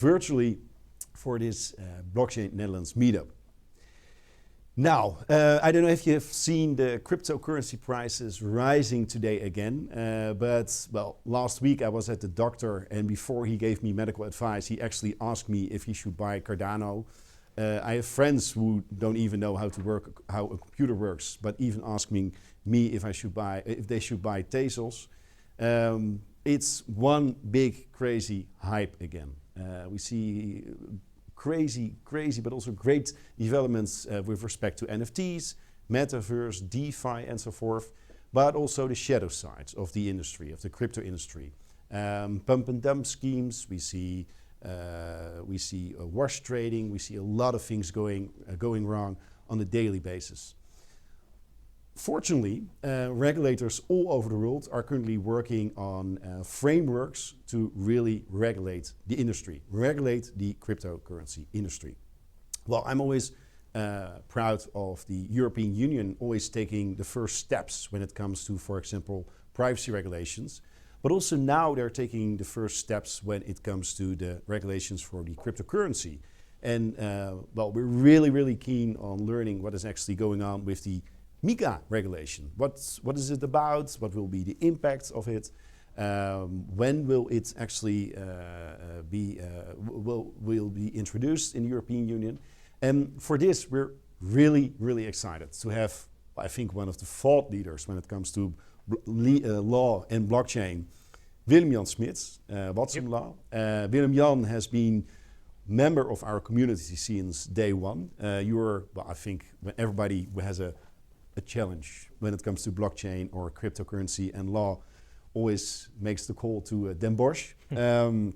virtually for this Blockchain Netherlands meetup. Now, I don't know if you have seen the cryptocurrency prices rising today again, but well, last week I was at the doctor, and before he gave me medical advice, he actually asked me if he should buy Cardano. I have friends who don't even know how a computer works, but even asking me if they should buy Tezos. It's one big crazy hype again. We see crazy, but also great developments with respect to NFTs, metaverse, DeFi, and so forth, but also the shadow sides of the industry, of the crypto industry. Pump and dump schemes. We see wash trading. We see a lot of things going wrong on a daily basis. Fortunately, regulators all over the world are currently working on frameworks to really regulate the industry, regulate the cryptocurrency industry. Well, I'm always proud of the European Union always taking the first steps when it comes to, for example, privacy regulations. But also now they're taking the first steps when it comes to the regulations for the cryptocurrency. And well, we're really keen on learning what is actually going on with the MICA regulation. What is it about? What will be the impacts of it? When will it actually will be introduced in the European Union? And for this, we're really excited to have, I think, one of the thought leaders when it comes to law and blockchain, Willem-Jan Smits, WatsonLaw. Willem-Jan has been member of our community since day one. You're, well, I think everybody who has a challenge when it comes to blockchain or cryptocurrency and law always makes the call to Den Bosch. So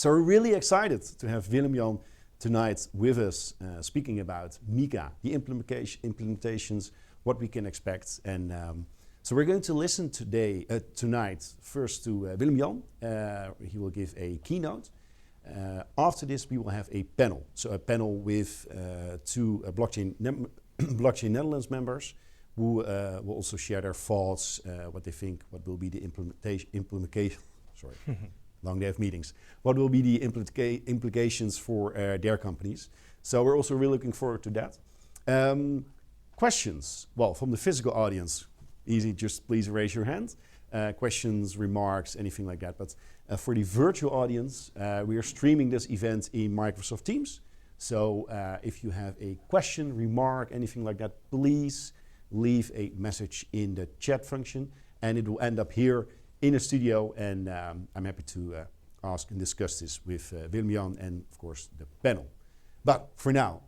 we're really excited to have Willem-Jan tonight with us speaking about MICA, the implementations, what we can expect. And so we're going to listen tonight first to Willem-Jan. He will give a keynote. After this, we will have a panel. So a panel with two Blockchain Netherlands members who will also share their thoughts, what they think, what will be the implication. Sorry, long day of meetings. What will be the implications for their companies? So we're also really looking forward to that. Questions? Well, from the physical audience, easy. Just please raise your hand. Questions, remarks, anything like that. But for the virtual audience, we are streaming this event in Microsoft Teams. So if you have a question, remark, anything like that, please leave a message in the chat function, and it will end up here in the studio. And I'm happy to ask and discuss this with Willem-Jan and, of course, the panel. But for now,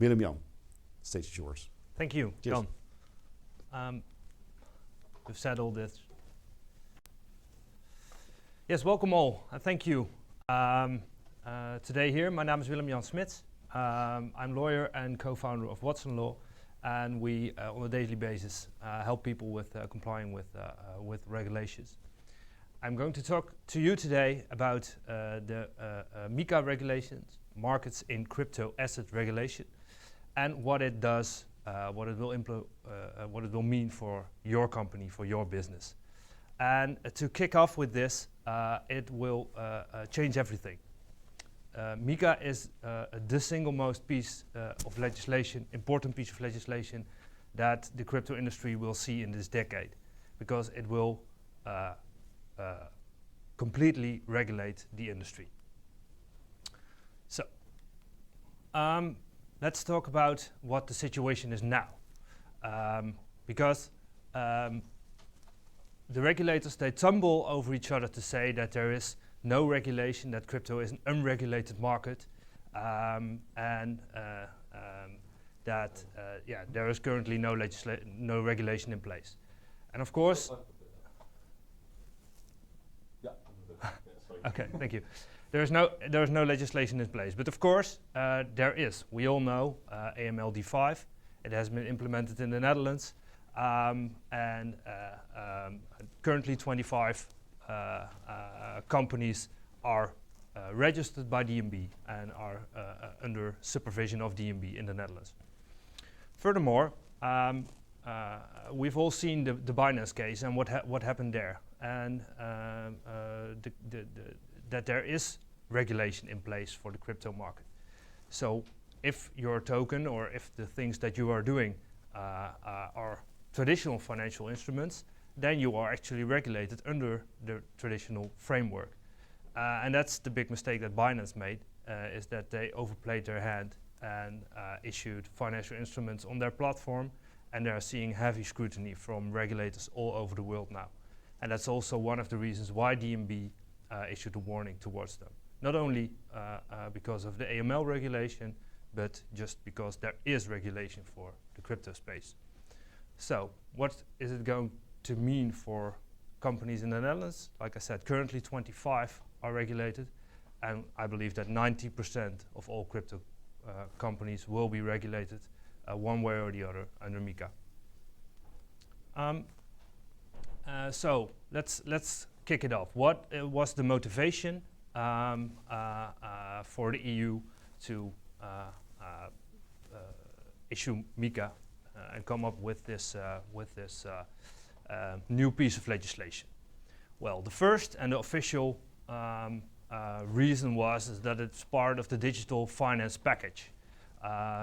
Willem-Jan, the stage is yours. Thank you, Cheers. Jan. We've said all this. Yes, welcome all, and thank you. Today here, my name is Willem-Jan Smits. I'm lawyer and co-founder of WatsonLaw, and we, on a daily basis, help people with complying with regulations. I'm going to talk to you today about the MICA regulations, markets in crypto asset regulation, and what it does, what it will mean for your company, for your business. And to kick off with this, it will change everything. MICA is the single most piece of legislation, important piece of legislation that the crypto industry will see in this decade, because it will completely regulate the industry. So, let's talk about what the situation is now, because the regulators, they tumble over each other to say that there is no regulation, that crypto is an unregulated market, and that there is currently no regulation in place. And of course, okay, thank you. There is no legislation in place, but of course there is. We all know AMLD5. It has been implemented in the Netherlands, and currently 25 companies are registered by DNB and are under supervision of DNB in the Netherlands. Furthermore, we've all seen the Binance case and what happened there, and that there is regulation in place for the crypto market. So if your token or if the things that you are doing are traditional financial instruments, then you are actually regulated under the traditional framework. And that's the big mistake that Binance made, is that they overplayed their hand and issued financial instruments on their platform, and they are seeing heavy scrutiny from regulators all over the world now. And that's also one of the reasons why DNB issued a warning towards them. Not only because of the AML regulation, but just because there is regulation for the crypto space. So what is it going to mean for companies in the Netherlands? Like I said, currently 25 are regulated, and I believe that 90% of all crypto companies will be regulated one way or the other under MICA. So let's kick it off. What was the motivation for the EU to issue MICA and come up with this new piece of legislation? Well, the first and the official reason was that it's part of the digital finance package.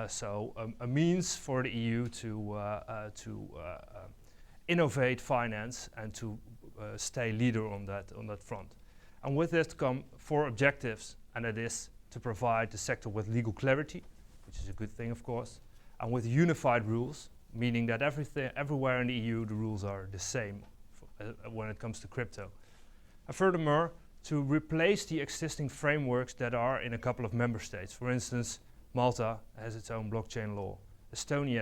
So a means for the EU to innovate finance and to stay leader on that front. And with this come 4 objectives, and it is to provide the sector with legal clarity, which is a good thing, of course, and with unified rules, meaning that everywhere in the EU the rules are the same when it comes to crypto. And furthermore, to replace the existing frameworks that are in a couple of member states. For instance, Malta has its own blockchain law. Estonia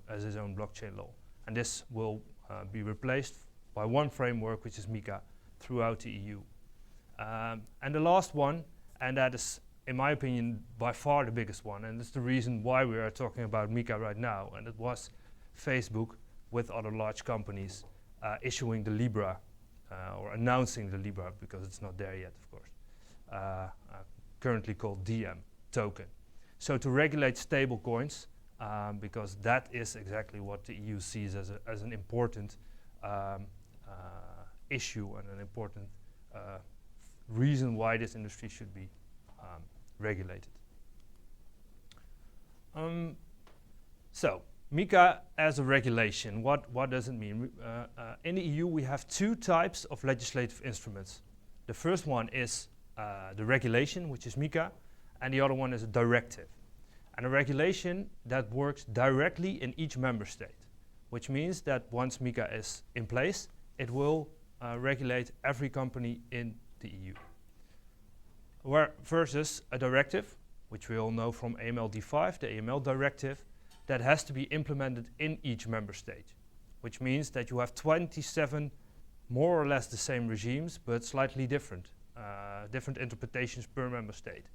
has its own blockchain law. And this will be replaced by one framework, which is MICA, throughout the EU. And the last one, and that is, in my opinion, by far the biggest one, and it's the reason why we are talking about MICA right now, and it was Facebook with other large companies issuing the Libra, or announcing the Libra, because it's not there yet, of course, currently called DM token. So to regulate stable coins, because that is exactly what the EU sees as an important issue and an important reason why this industry should be regulated. So, MICA as a regulation, what does it mean? In the EU we have 2 types of legislative instruments. The first one is the regulation, which is MICA, and the other one is a directive. And a regulation that works directly in each member state, which means that once MICA is in place, it will regulate every company in the EU. Versus a directive, which we all know from AMLD5, the AML directive, that has to be implemented in each member state, which means that you have 27 more or less the same regimes, but slightly different interpretations per member state.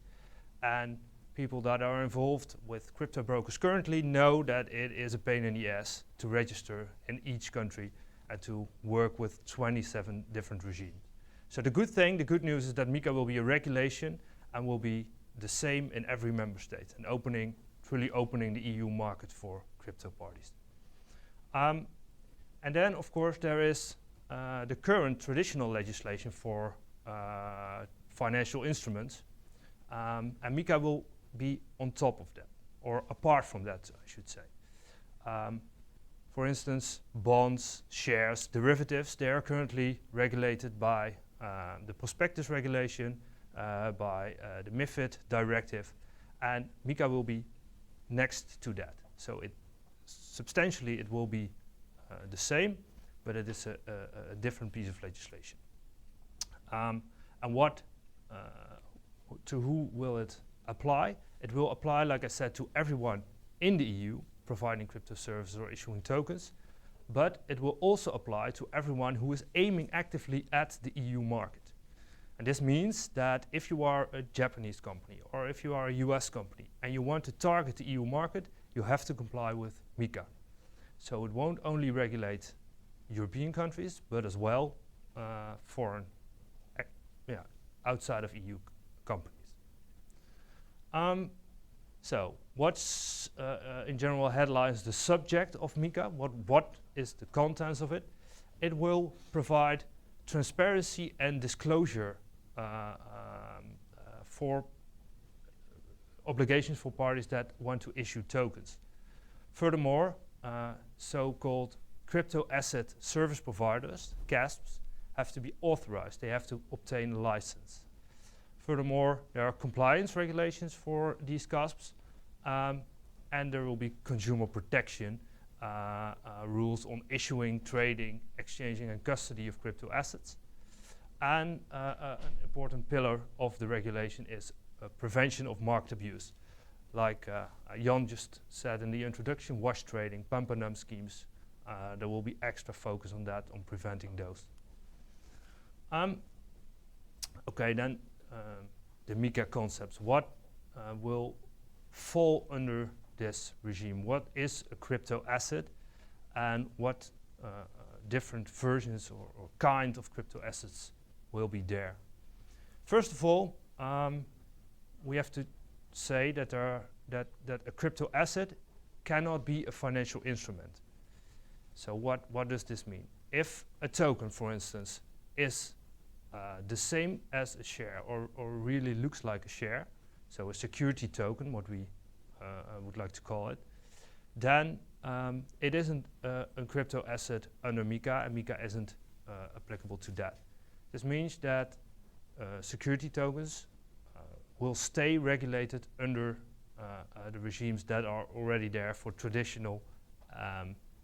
And people that are involved with crypto brokers currently know that it is a pain in the ass to register in each country and to work with 27 different regimes. So the good news is that MICA will be a regulation and will be the same in every member state, and truly opening the EU market for crypto parties. And then, of course, there is the current traditional legislation for financial instruments, and MICA will be on top of that, or apart from that, I should say. For instance, bonds, shares, derivatives, they are currently regulated by the prospectus regulation, by the MiFID directive, and MICA will be next to that. So substantially it will be the same, but it is a different piece of legislation. And to who will it apply? It will apply, like I said, to everyone in the EU providing crypto services or issuing tokens, but it will also apply to everyone who is aiming actively at the EU market. And this means that if you are a Japanese company or if you are a US company and you want to target the EU market, you have to comply with MICA. So it won't only regulate European countries, but as well foreign, outside of EU companies. So what's in general headlines the subject of MICA? What is the contents of it? It will provide transparency and disclosure for obligations for parties that want to issue tokens. Furthermore, so-called crypto asset service providers, CASPs, have to be authorized. They have to obtain a license. Furthermore, there are compliance regulations for these CASPs, and there will be consumer protection rules on issuing, trading, exchanging, and custody of crypto assets. And an important pillar of the regulation is prevention of market abuse. Like Jan just said in the introduction, wash trading, pump and dump schemes, there will be extra focus on that, on preventing those. Okay, then the MICA concepts. What will fall under this regime? What is a crypto asset, and what different versions or kind of crypto assets will be there? First of all, we have to say that a crypto asset cannot be a financial instrument. So what does this mean? If a token, for instance, is the same as a share, or really looks like a share, so a security token, what we would like to call it, then it isn't a crypto asset under MICA, and MICA isn't applicable to that. This means that security tokens will stay regulated under the regimes that are already there for traditional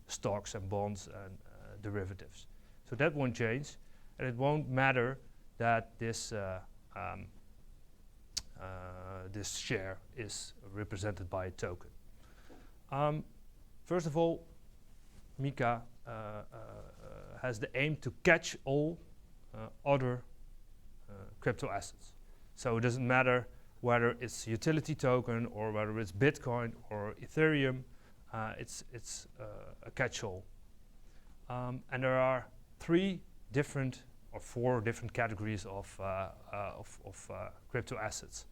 stocks and bonds and derivatives. So that won't change, and it won't matter that this this share is represented by a token. First of all, MICA has the aim to catch all other crypto assets. So it doesn't matter whether it's a utility token or whether it's Bitcoin or Ethereum, it's a catch-all. And there are 3 different or 4 different categories of crypto assets.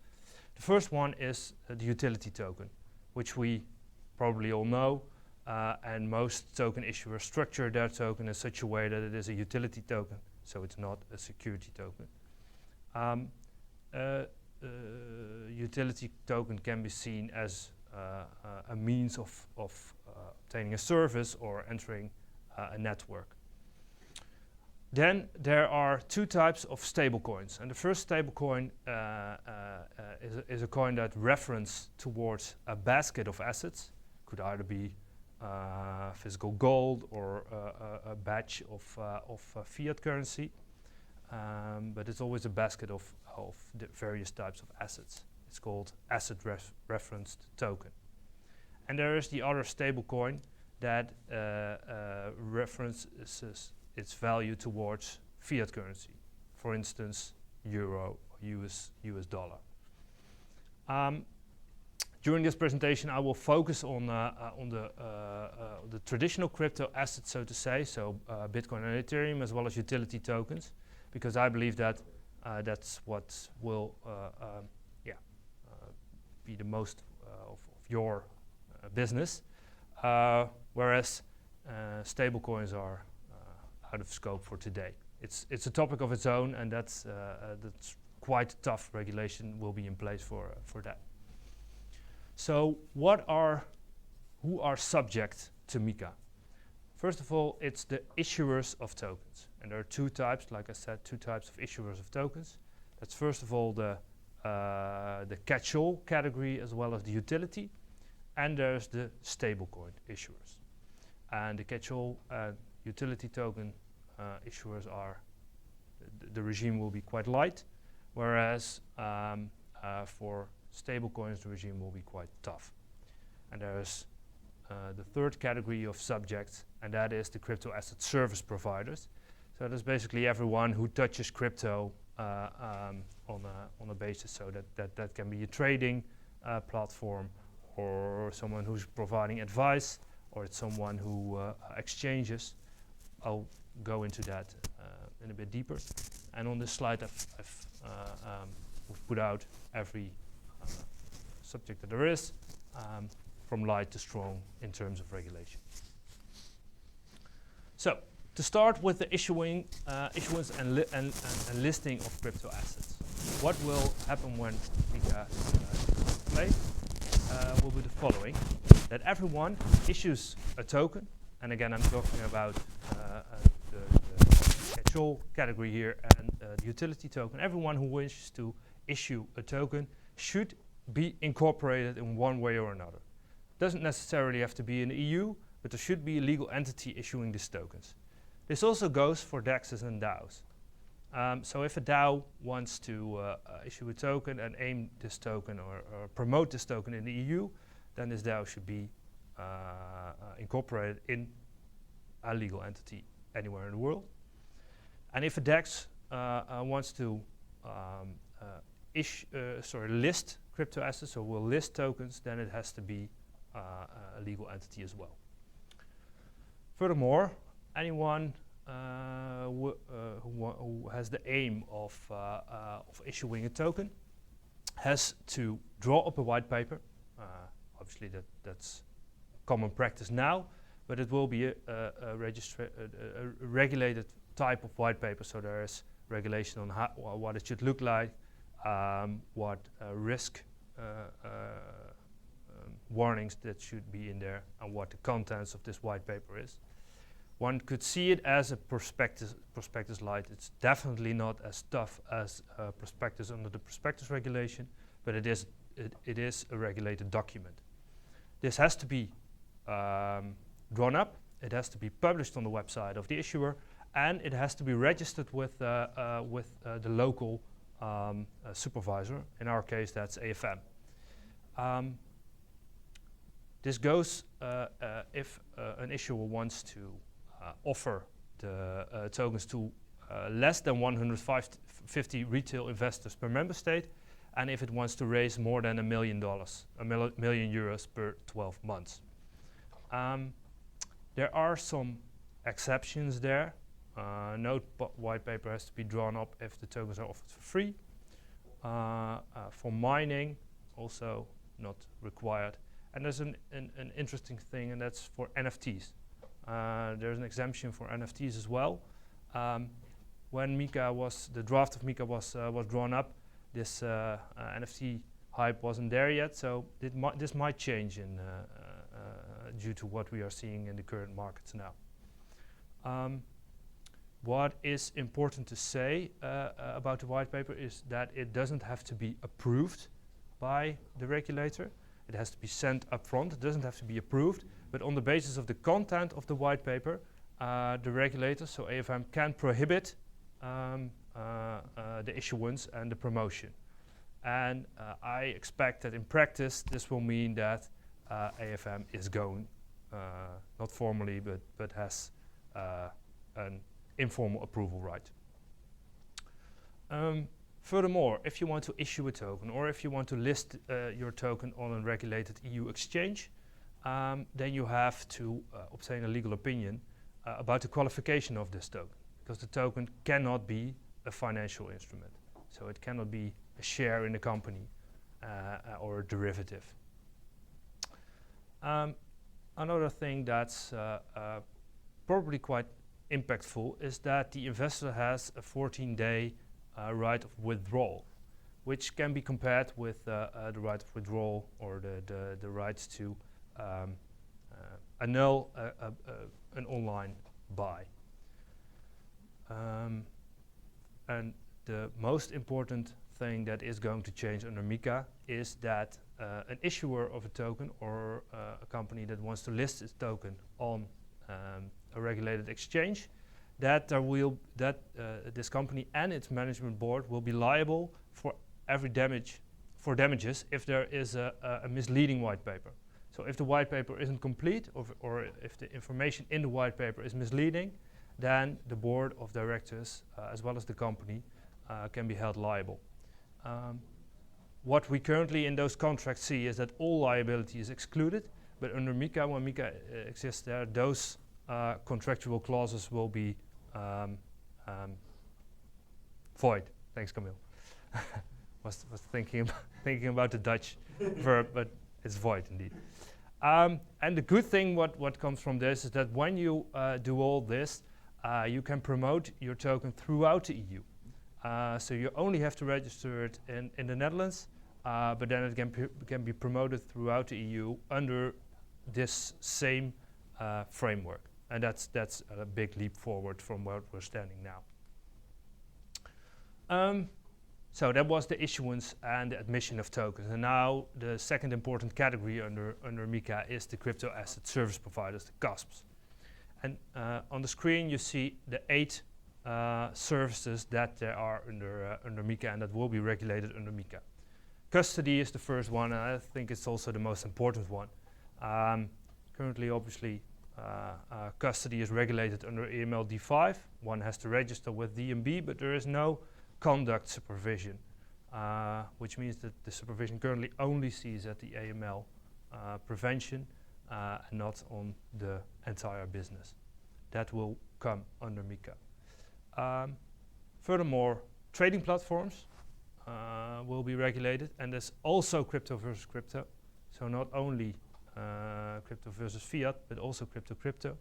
The first one is the utility token, which we probably all know, and most token issuers structure their token in such a way that it is a utility token, so it's not a security token. Utility token can be seen as a means of obtaining a service or entering a network. Then there are 2 types of stablecoins, and the first stablecoin is a coin that references towards a basket of assets. Could either be physical gold or a batch of fiat currency, but it's always a basket of the various types of assets. It's called asset referenced token. And there is the other stablecoin that references its value towards fiat currency, for instance, euro or US dollar. During this presentation, I will focus on the traditional crypto assets, so to say, so Bitcoin and Ethereum, as well as utility tokens, because I believe that that's what will be the most of your business, whereas stablecoins are out of scope for today. It's a topic of its own, and that's quite tough regulation will be in place for that. So who are subject to MICA? First of all, it's the issuers of tokens, and there are 2 types, like I said, 2 types of issuers of tokens. That's first of all the catch-all category, as well as the utility, and there's the stablecoin issuers. And the catch-all utility token issuers are, the regime will be quite light, whereas for stablecoins the regime will be quite tough. And there's the 3rd category of subjects, and that is the crypto asset service providers. So that's basically everyone who touches crypto on a basis, so that can be a trading platform, or someone who's providing advice, or it's someone who exchanges. I'll go into that in a bit deeper. And on this slide I've put out every subject that there is, from light to strong in terms of regulation. So, to start with the issuance and listing of crypto assets. what will happen when MICA is played will be the following: that everyone issues a token, and again I'm talking about the control category here and the utility token. Everyone who wishes to issue a token should be incorporated in one way or another. Doesn't necessarily have to be in the EU, but there should be a legal entity issuing these tokens. This also goes for DEXs and DAOs. So if a DAO wants to issue a token and aim this token or promote this token in the EU, then this DAO should be incorporated in a legal entity anywhere in the world. And if a DEX wants to list crypto assets or will list tokens, then it has to be a legal entity as well. Furthermore, anyone who has the aim of issuing a token has to draw up a white paper. Obviously, that's common practice now, but it will be a regulated type of white paper. So there is regulation on what it should look like, what risk warnings that should be in there, and what the contents of this white paper is. One could see it as a prospectus light. It's definitely not as tough as a prospectus under the prospectus regulation, but it is a regulated document. This has to be drawn up, it has to be published on the website of the issuer, and it has to be registered with the local supervisor. In our case, that's AFM. This goes if an issuer wants to offer the tokens to less than 150 retail investors per member state, and if it wants to raise more than $1 million, €1 million per 12 months. There are some exceptions there. No white paper has to be drawn up if the tokens are offered for free. For mining, also not required. And there's an interesting thing, and that's for NFTs. There's an exemption for NFTs as well. When the draft of MICA was drawn up, this NFT hype wasn't there yet, so this might change due to what we are seeing in the current markets now. What is important to say about the white paper is that it doesn't have to be approved by the regulator. It has to be sent up front. It doesn't have to be approved, but on the basis of the content of the white paper, the regulator, so AFM, can prohibit the issuance and the promotion. And I expect that in practice, this will mean that AFM is going, not formally, but has an informal approval right. Furthermore, if you want to issue a token or if you want to list your token on a regulated EU exchange, then you have to obtain a legal opinion about the qualification of this token, because the token cannot be a financial instrument. So it cannot be a share in the company or a derivative. Another thing that's probably quite impactful is that the investor has a 14-day right of withdrawal, which can be compared with the right of withdrawal or the rights to annul an online buy. And the most important thing that is going to change under MICA is that an issuer of a token or a company that wants to list its token on a regulated exchange, that this company and its management board will be liable for damages if there is a misleading white paper. So if the white paper isn't complete, or if the information in the white paper is misleading, then the board of directors, as well as the company, can be held liable. What we currently in those contracts see is that all liability is excluded, but under MICA, when MICA exists there, those contractual clauses will be void. Thanks, Camille. was thinking about the Dutch verb, but it's void indeed. And the good thing what comes from this is that when you do all this, you can promote your token throughout the EU. So you only have to register it in the Netherlands, but then it can be promoted throughout the EU under this same framework. And that's a big leap forward from where we're standing now. So that was the issuance and the admission of tokens. And now the second important category under MICA is the crypto asset service providers, the CASPs. And on the screen you see the 8 services that there are under MICA and that will be regulated under MICA. Custody is the first one, and I think it's also the most important one. Currently, obviously, custody is regulated under AML D5. One has to register with DNB, but there is no conduct supervision, which means that the supervision currently only sees at the AML prevention and not on the entire business. That will come under MICA. Furthermore, trading platforms will be regulated, and there's also crypto versus crypto. So not only crypto versus fiat, but also crypto.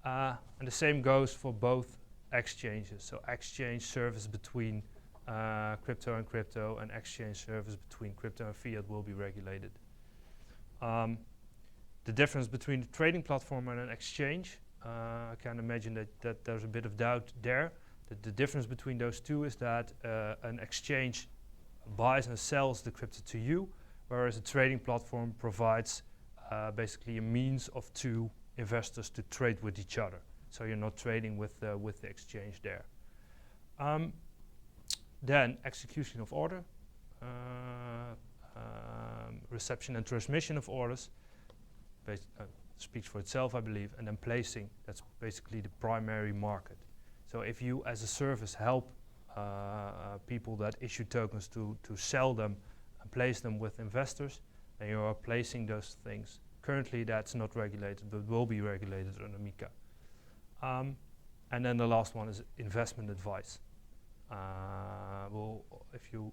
And the same goes for both exchanges. So exchange service between crypto and exchange service between crypto and fiat will be regulated. The difference between the trading platform and an exchange, I can imagine that there's a bit of doubt there. The difference between those two is that an exchange buys and sells the crypto to you, whereas a trading platform provides basically a means of 2 investors to trade with each other. So you're not trading with the exchange there. Then execution of order, reception and transmission of orders, speaks for itself, I believe, and then placing, that's basically the primary market. So if you as a service help people that issue tokens to sell them and place them with investors, then you are placing those things. Currently that's not regulated, but will be regulated under MICA. And then the last one is investment advice. If you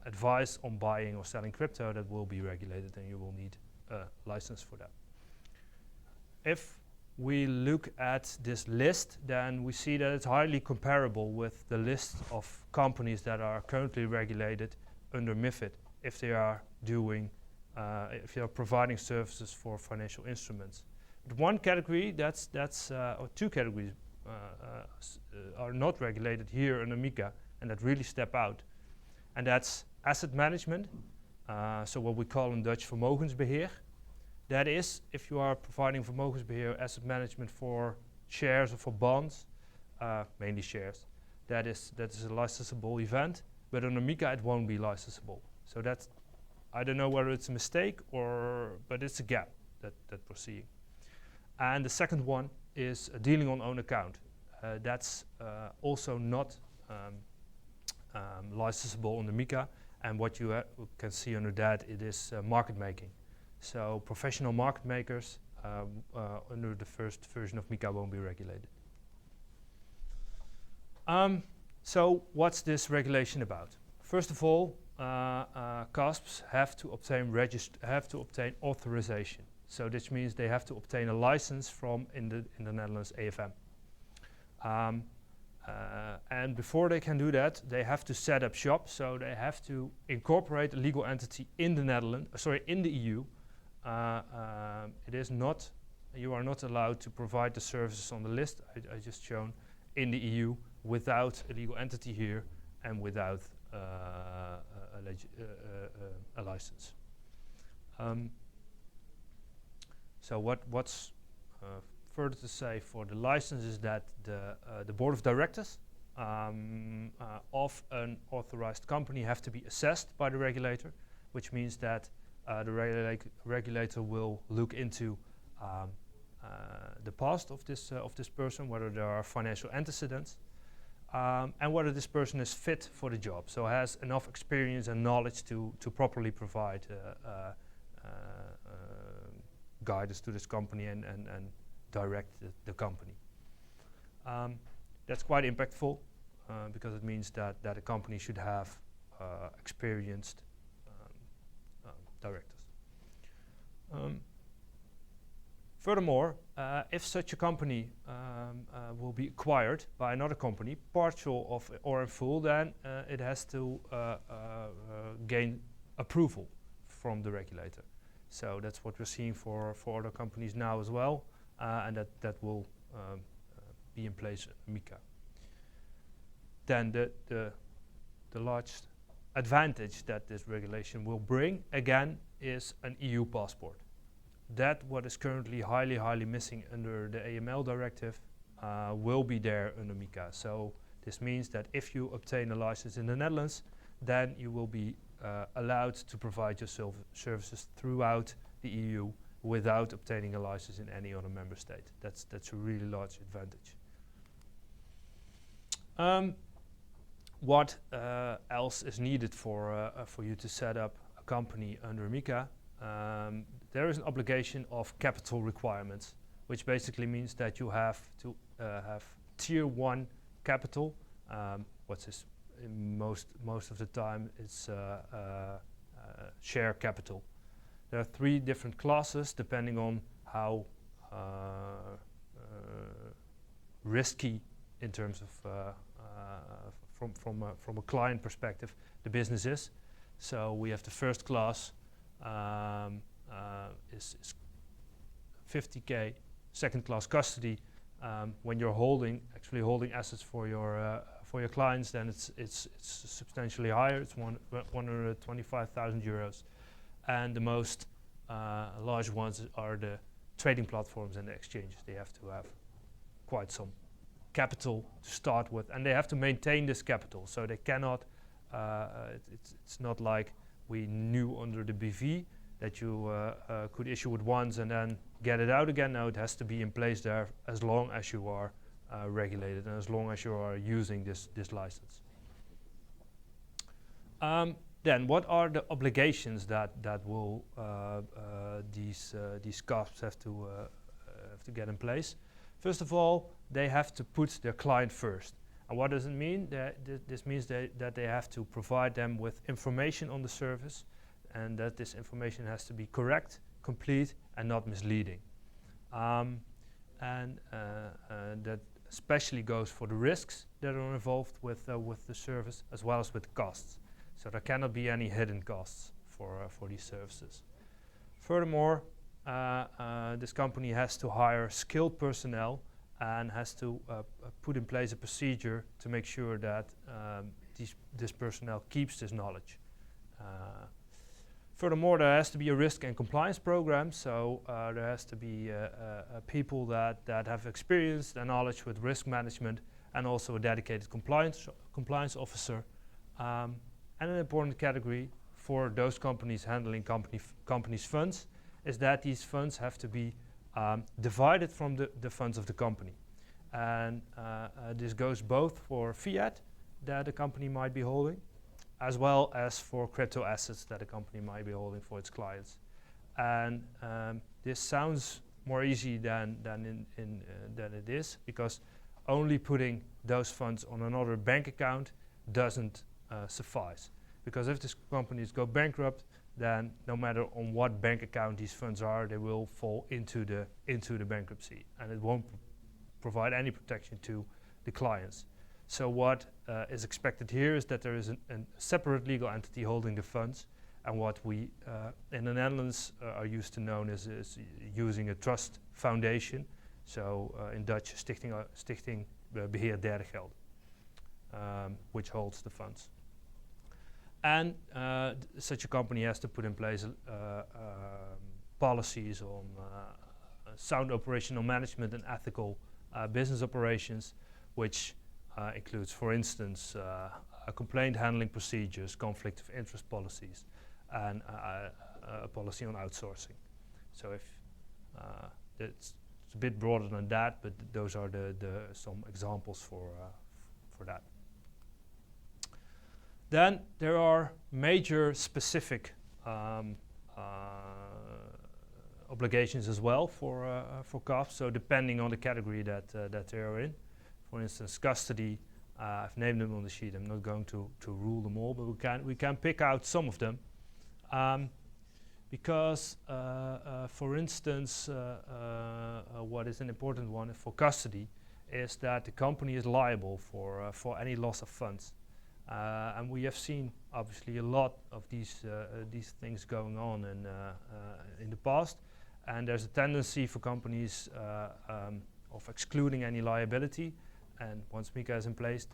advise on buying or selling crypto, that will be regulated and you will need a license for that. If we look at this list, then we see that it's highly comparable with the list of companies that are currently regulated under MiFID if they are doing, if they are providing services for financial instruments. But one category or 2 categories are not regulated here under MICA and that really step out. And that's asset management, so what we call in Dutch vermogensbeheer. That is, if you are providing vermogensbeheer asset management for shares or for bonds, mainly shares, that is a licensable event, but under MICA it won't be licensable. So that's, I don't know whether it's a mistake but it's a gap that we're seeing. And the second one is dealing on own account. That's also not licensable under MICA, and what you can see under that, it is market making. So professional market makers under the first version of MICA won't be regulated. So what's this regulation about? First of all, CASPs have to obtain authorization. So this means they have to obtain a license from in the Netherlands AFM. And before they can do that, they have to set up shop. So they have to incorporate a legal entity in the in the EU. It is not, you are not allowed to provide the services on the list I just shown in the EU without a legal entity here and without a license. So what's further to say for the license is that the board of directors of an authorized company have to be assessed by the regulator, which means that the regulator will look into the past of this person, whether there are financial antecedents, and whether this person is fit for the job, so has enough experience and knowledge to properly provide guidance to this company and direct the company. That's quite impactful because it means that a company should have experienced directors. Furthermore, if such a company will be acquired by another company, partial of or in full, then it has to gain approval from the regulator. So that's what we're seeing for other companies now as well, and that will be in place in MICA. Then the large advantage that this regulation will bring, again, is an EU passport. That what is currently highly missing under the AML directive will be there under MICA. So this means that if you obtain a license in the Netherlands, then you will be allowed to provide your services throughout the EU without obtaining a license in any other member state. That's a really large advantage. What else is needed for you to set up a company under MICA? There is an obligation of capital requirements, which basically means that you have to have tier 1 capital. What's this? Most of the time it's share capital. There are 3 different classes depending on how risky in terms of from a client perspective the business is. So we have the first class is 50k, second class custody. When you're actually holding assets for your clients, then it's substantially higher. It's 125,000 euros, and the most large ones are the trading platforms and the exchanges. They have to have quite some capital to start with, and they have to maintain this capital. So they cannot. It's not like we knew under the BV that you could issue it once and then get it out again. No, it has to be in place there as long as you are regulated and as long as you are using this license. Then, what are the obligations that will these CASPs have to get in place? First of all, they have to put their client first. And what does it mean? This means that they have to provide them with information on the service, and that this information has to be correct, complete, and not misleading. That especially goes for the risks that are involved with the service, as well as with costs. So there cannot be any hidden costs for these services. Furthermore, this company has to hire skilled personnel and has to put in place a procedure to make sure that this personnel keeps this knowledge. Furthermore, there has to be a risk and compliance program, so there has to be people that have experience and knowledge with risk management, and also a dedicated compliance officer. And an important category for those companies handling companies' funds is that these funds have to be divided from the funds of the company. And this goes both for fiat that a company might be holding, as well as for crypto assets that a company might be holding for its clients. And this sounds more easy than it is, because only putting those funds on another bank account doesn't suffice. Because if these companies go bankrupt, then no matter on what bank account these funds are, they will fall into the bankruptcy, and it won't provide any protection to the clients. So what is expected here is that there is a separate legal entity holding the funds, and what we in the Netherlands are used to known as using a trust foundation. So in Dutch, Stichting Beheer Derde Geld, which holds the funds. And such a company has to put in place policies on sound operational management and ethical business operations, which includes, for instance, complaint handling procedures, conflict of interest policies, and a policy on outsourcing. So if it's a bit broader than that, but those are some examples for that. Then there are major specific obligations as well for CASPs. So depending on the category that they are in. For instance, custody. I've named them on the sheet. I'm not going to rule them all, but we can pick out some of them, because for instance, what is an important one for custody is that the company is liable for any loss of funds. And we have seen obviously a lot of these things going on in the past, and there's a tendency for companies of excluding any liability, and once MICA is in place,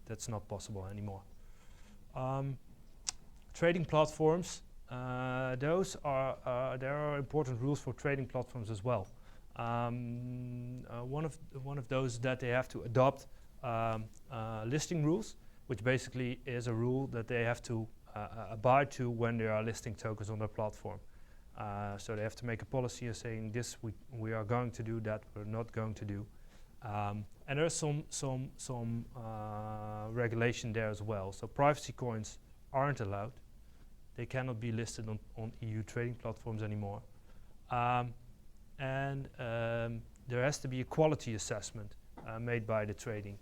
that's not possible anymore. Trading platforms, there are important rules for trading platforms as well. One of those that they have to adopt listing rules, which basically is a rule that they have to abide to when they are listing tokens on their platform. So they have to make a policy of saying this we are going to do, that we're not going to do. And there's some regulation there as well. So privacy coins aren't allowed. They cannot be listed on EU trading platforms anymore. And there has to be a quality assessment made by the trading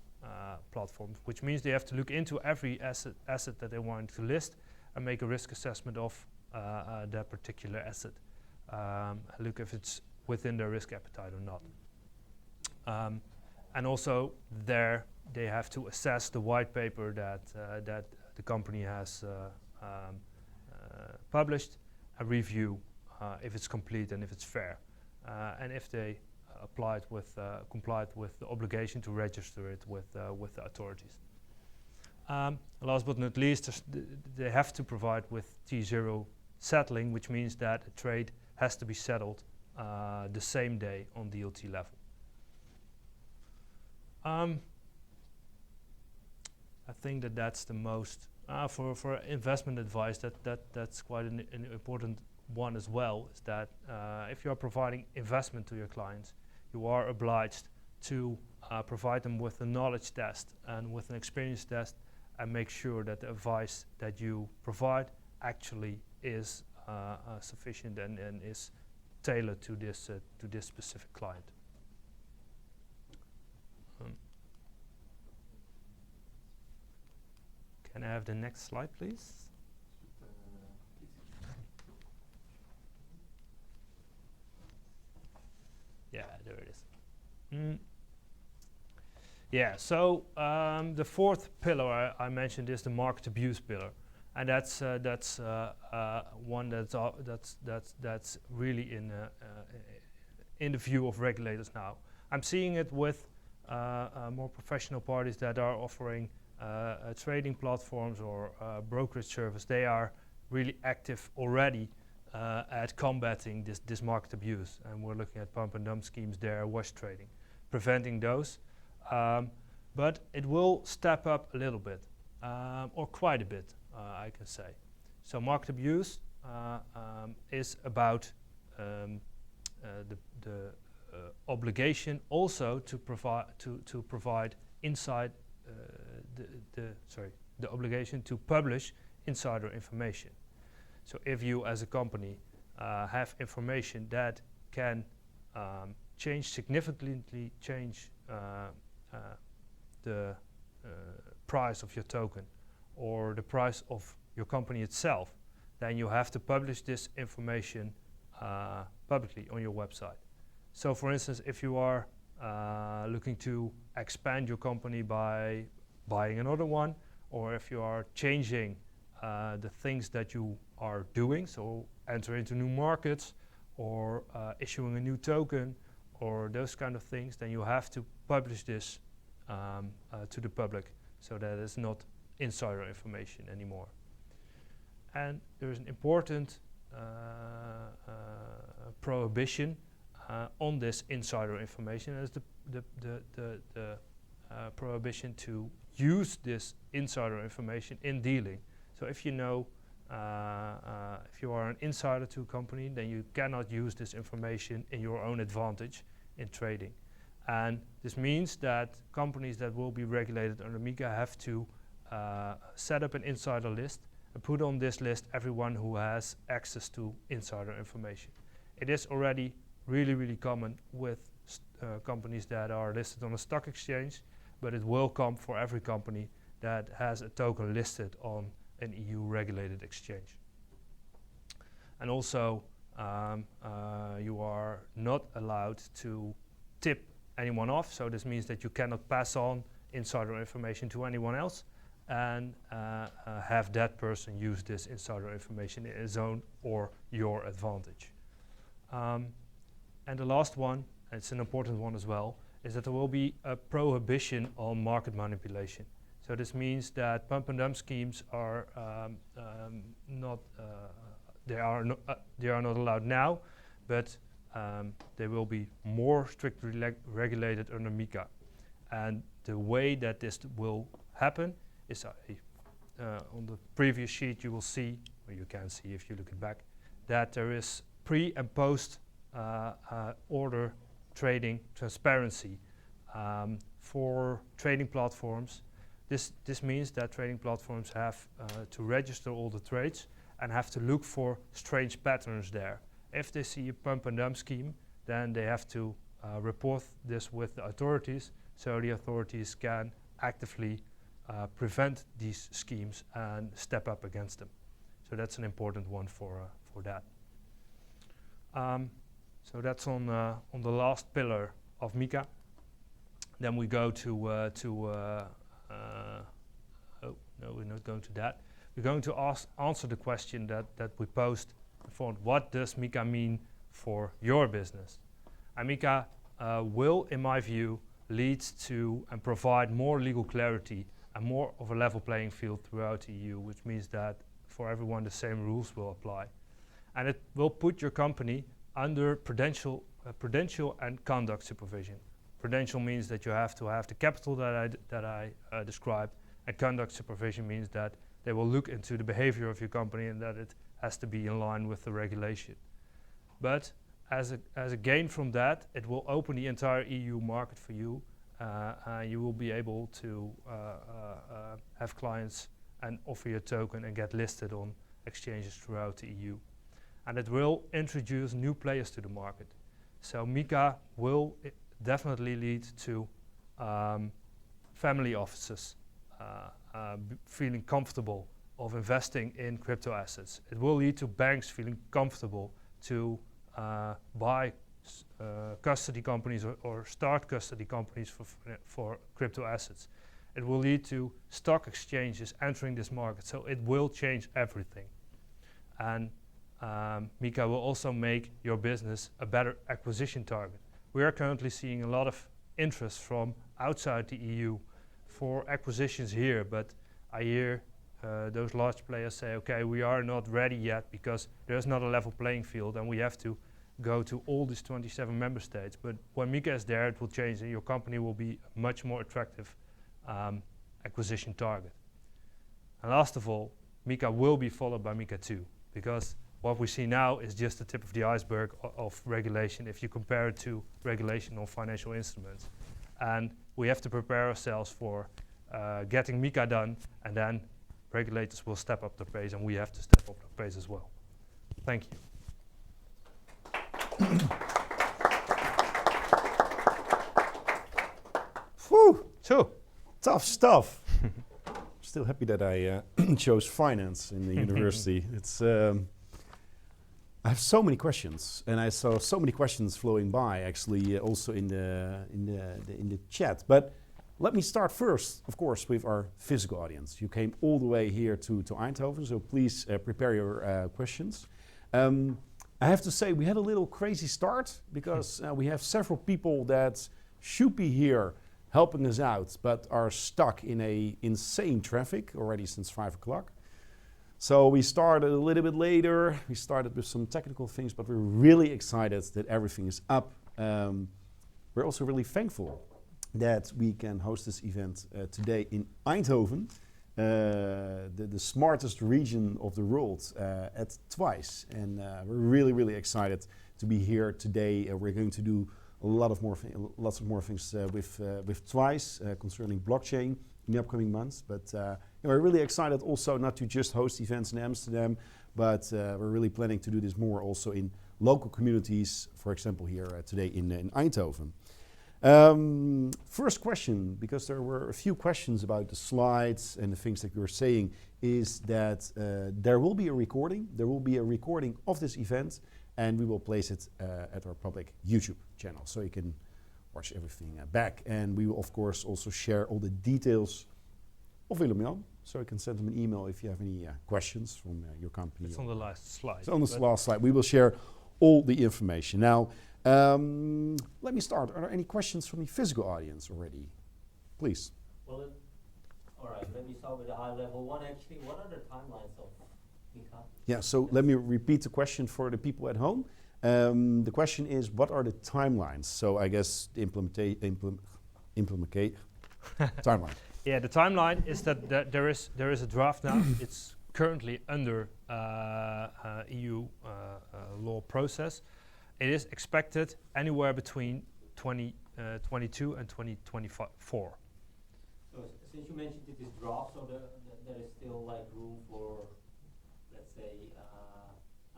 platforms, which means they have to look into every asset that they want to list and make a risk assessment of that particular asset. Look if it's within their risk appetite or not. And also there they have to assess the white paper that the company has published and review if it's complete and if it's fair, and if they complied with the obligation to register it with the authorities. Last but not least, they have to provide with T0 settling, which means that a trade has to be settled the same day on DLT level. I think that's the most for investment advice. That's quite an important one as well. Is that if you are providing investment to your clients, you are obliged to provide them with a knowledge test and with an experience test, and make sure that the advice that you provide actually is sufficient and is tailored to this specific client. Can I have the next slide, please? Yeah, there it is. Yeah, so the fourth pillar I mentioned is the market abuse pillar, and that's one that's really in the view of regulators now. I'm seeing it with more professional parties that are offering trading platforms or brokerage service. They are really active already at combating this market abuse, and we're looking at pump and dump schemes there, wash trading, preventing those. But it will step up a little bit, or quite a bit, I can say. So market abuse is about the obligation also to provide inside the obligation to publish insider information. So if you as a company have information that can significantly change the price of your token or the price of your company itself, then you have to publish this information publicly on your website. So for instance, if you are looking to expand your company by buying another one, or if you are changing the things that you are doing, so enter into new markets or issuing a new token or those kind of things, then you have to publish this to the public, so that it's not insider information anymore. And there is an important prohibition on this insider information, as the prohibition to use this insider information in dealing. So if you know, if you are an insider to a company, then you cannot use this information in your own advantage in trading. And this means that companies that will be regulated under MICA have to set up an insider list and put on this list everyone who has access to insider information. It is already really common with companies that are listed on a stock exchange, but it will come for every company that has a token listed on an EU regulated exchange. And also you are not allowed to tip anyone off. So this means that you cannot pass on insider information to anyone else and have that person use this insider information in his own or your advantage. And the last one, and it's an important one as well, is that there will be a prohibition on market manipulation. So this means that pump and dump schemes are they are not allowed now, but they will be more strictly regulated under MICA. And the way that this will happen is on the previous sheet you will see, or you can see if you look it back, that there is pre and post order trading transparency for trading platforms. This means that trading platforms have to register all the trades and have to look for strange patterns there. If they see a pump and dump scheme, then they have to report this with the authorities, so the authorities can actively prevent these schemes and step up against them. So that's an important one for that. So that's on the last pillar of MICA. Then we go to oh no, we're not going to that. We're going to answer the question that we posed before. What does MICA mean for your business? And MICA will, in my view, lead to and provide more legal clarity and more of a level playing field throughout the EU, which means that for everyone the same rules will apply. And it will put your company under prudential and conduct supervision. Prudential means that you have to have the capital that I described, and conduct supervision means that they will look into the behavior of your company and that it has to be in line with the regulation. But as a gain from that, it will open the entire EU market for you. You will be able to have clients and offer your token and get listed on exchanges throughout the EU. And it will introduce new players to the market. So MICA will definitely lead to family offices feeling comfortable of investing in crypto assets. It will lead to banks feeling comfortable to buy custody companies or start custody companies for crypto assets. It will lead to stock exchanges entering this market. So it will change everything. And MICA will also make your business a better acquisition target. We are currently seeing a lot of interest from outside the EU for acquisitions here, but I hear those large players say, okay, we are not ready yet because there's not a level playing field and we have to go to all these 27 member states. But when MICA is there, it will change and your company will be a much more attractive acquisition target. And last of all, MICA will be followed by MICA 2, because what we see now is just the tip of the iceberg of regulation if you compare it to regulation on financial instruments. And we have to prepare ourselves for getting MICA done, and then regulators will step up the pace and we have to step up the pace as well. Thank you. Whew, So, tough stuff. Still happy that I chose finance in the university. It's I have so many questions, and I saw so many questions flowing by. Actually, also in the chat. But let me start first, of course, with our physical audience. You came all the way here to Eindhoven, so please prepare your questions. I have to say we had a little crazy start because we have several people that should be here helping us out, but are stuck in a insane traffic already since 5 o'clock. So we started a little bit later. We started with some technical things, but we're really excited that everything is up. We're also really thankful that we can host this event today in Eindhoven, the smartest region of the world, at Twice. And we're really, really excited to be here today. We're going to do lots of more things with Twice concerning blockchain in the upcoming months. But we're really excited also not to just host events in Amsterdam, but we're really planning to do this more also in local communities, for example here today in Eindhoven. First question, because there were a few questions about the slides and the things that you were saying, is that there will be a recording. There will be a recording of this event, and we will place it at our public YouTube channel. So you can watch everything back. And we will, of course, also share all the details of Willem-Jan. So you can send him an email if you have any questions from your company. It's on the last slide. It's on the last slide. We will share all the information. Now, let me start. Are there any questions from the physical audience already? Please. Well, all right, let me start with the high level one actually. What are the timelines of Mika? Yeah, so let me repeat the question for the people at home. The question is, what are the timelines? So I guess the implementation timeline. Yeah, the timeline is that there is a draft now. It's currently under EU law process. It is expected anywhere between 2022 and 2024. So since you mentioned it is draft, so there is still like room for, let's say,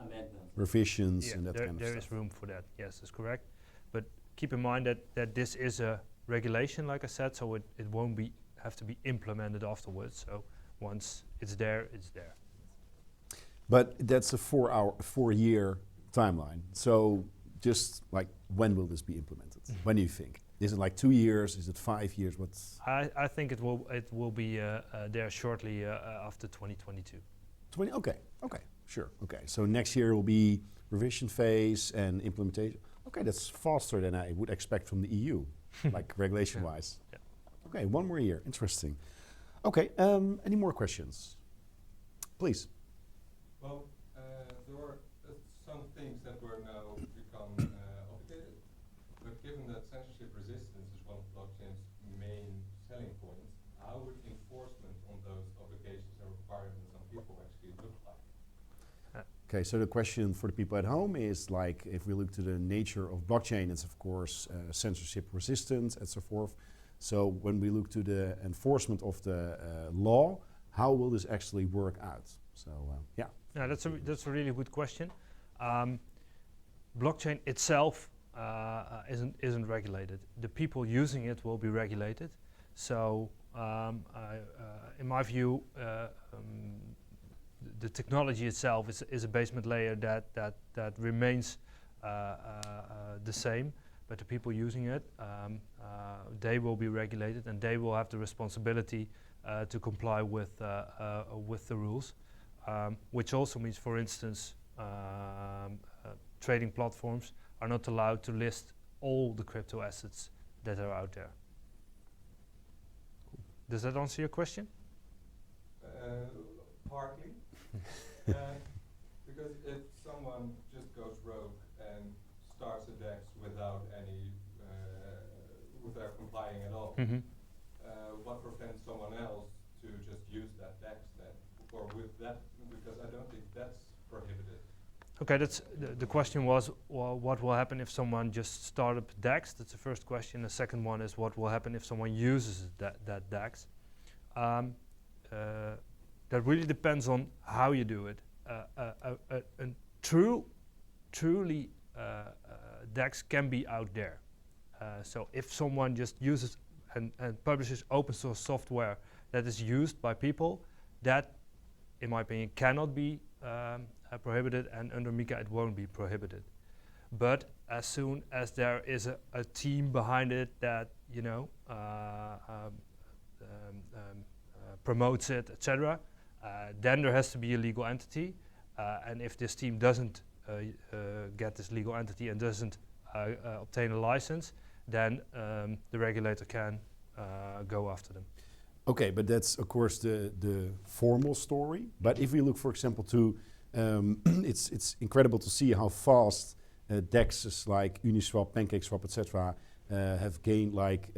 amendments. Revisions and that kind of stuff. There is room for that, yes, that's correct. But keep in mind that this is a regulation, like I said, so it won't have to be implemented afterwards. So once it's there, it's there. But that's a 4-year timeline. So just like, when will this be implemented? When do you think? Is it like 2 years? Is it 5 years? What's? I think it will be there shortly after 2022. Okay, sure. Okay, so next year will be revision phase and implementation. Okay, that's faster than I would expect from the EU, like regulation-wise. Yeah. Okay, 1 more year. Interesting. Okay, any more questions? Please. Well, there were some things that were now become obligated, but given that censorship resistance is one of blockchain's main selling points, how would enforcement on those obligations and requirements on people actually look like? Okay, so the question for the people at home is like, if we look to the nature of blockchain, it's of course censorship resistance and so forth. So when we look to the enforcement of the law, how will this actually work out? So yeah. Yeah, that's a really good question. Blockchain itself isn't regulated. The people using it will be regulated. So in my view, the technology itself is a basement layer that remains the same, but the people using it, they will be regulated and they will have the responsibility to comply with the rules, which also means, for instance, trading platforms are not allowed to list all the crypto assets that are out there. Does that answer your question? Partly. Because if someone just goes rogue and starts a DEX without without complying at all, what prevents someone else to just use that DEX then? Or with that, because I don't think that's prohibited. Okay, that's the question was, well, what will happen if someone just started up DEX? That's the first question. The second one is, what will happen if someone uses that DEX? That really depends on how you do it. A truly DEX can be out there. So if someone just uses and publishes open source software that is used by people, that, in my opinion, cannot be prohibited, and under MICA it won't be prohibited. But as soon as there is a team behind it that, you know, promotes it, etc., then there has to be a legal entity, and if this team doesn't get this legal entity and doesn't obtain a license, then the regulator can go after them. Okay, but that's of course the formal story. But if we look, for example, to it's incredible to see how fast DEXs like Uniswap, PancakeSwap, etc. Have gained like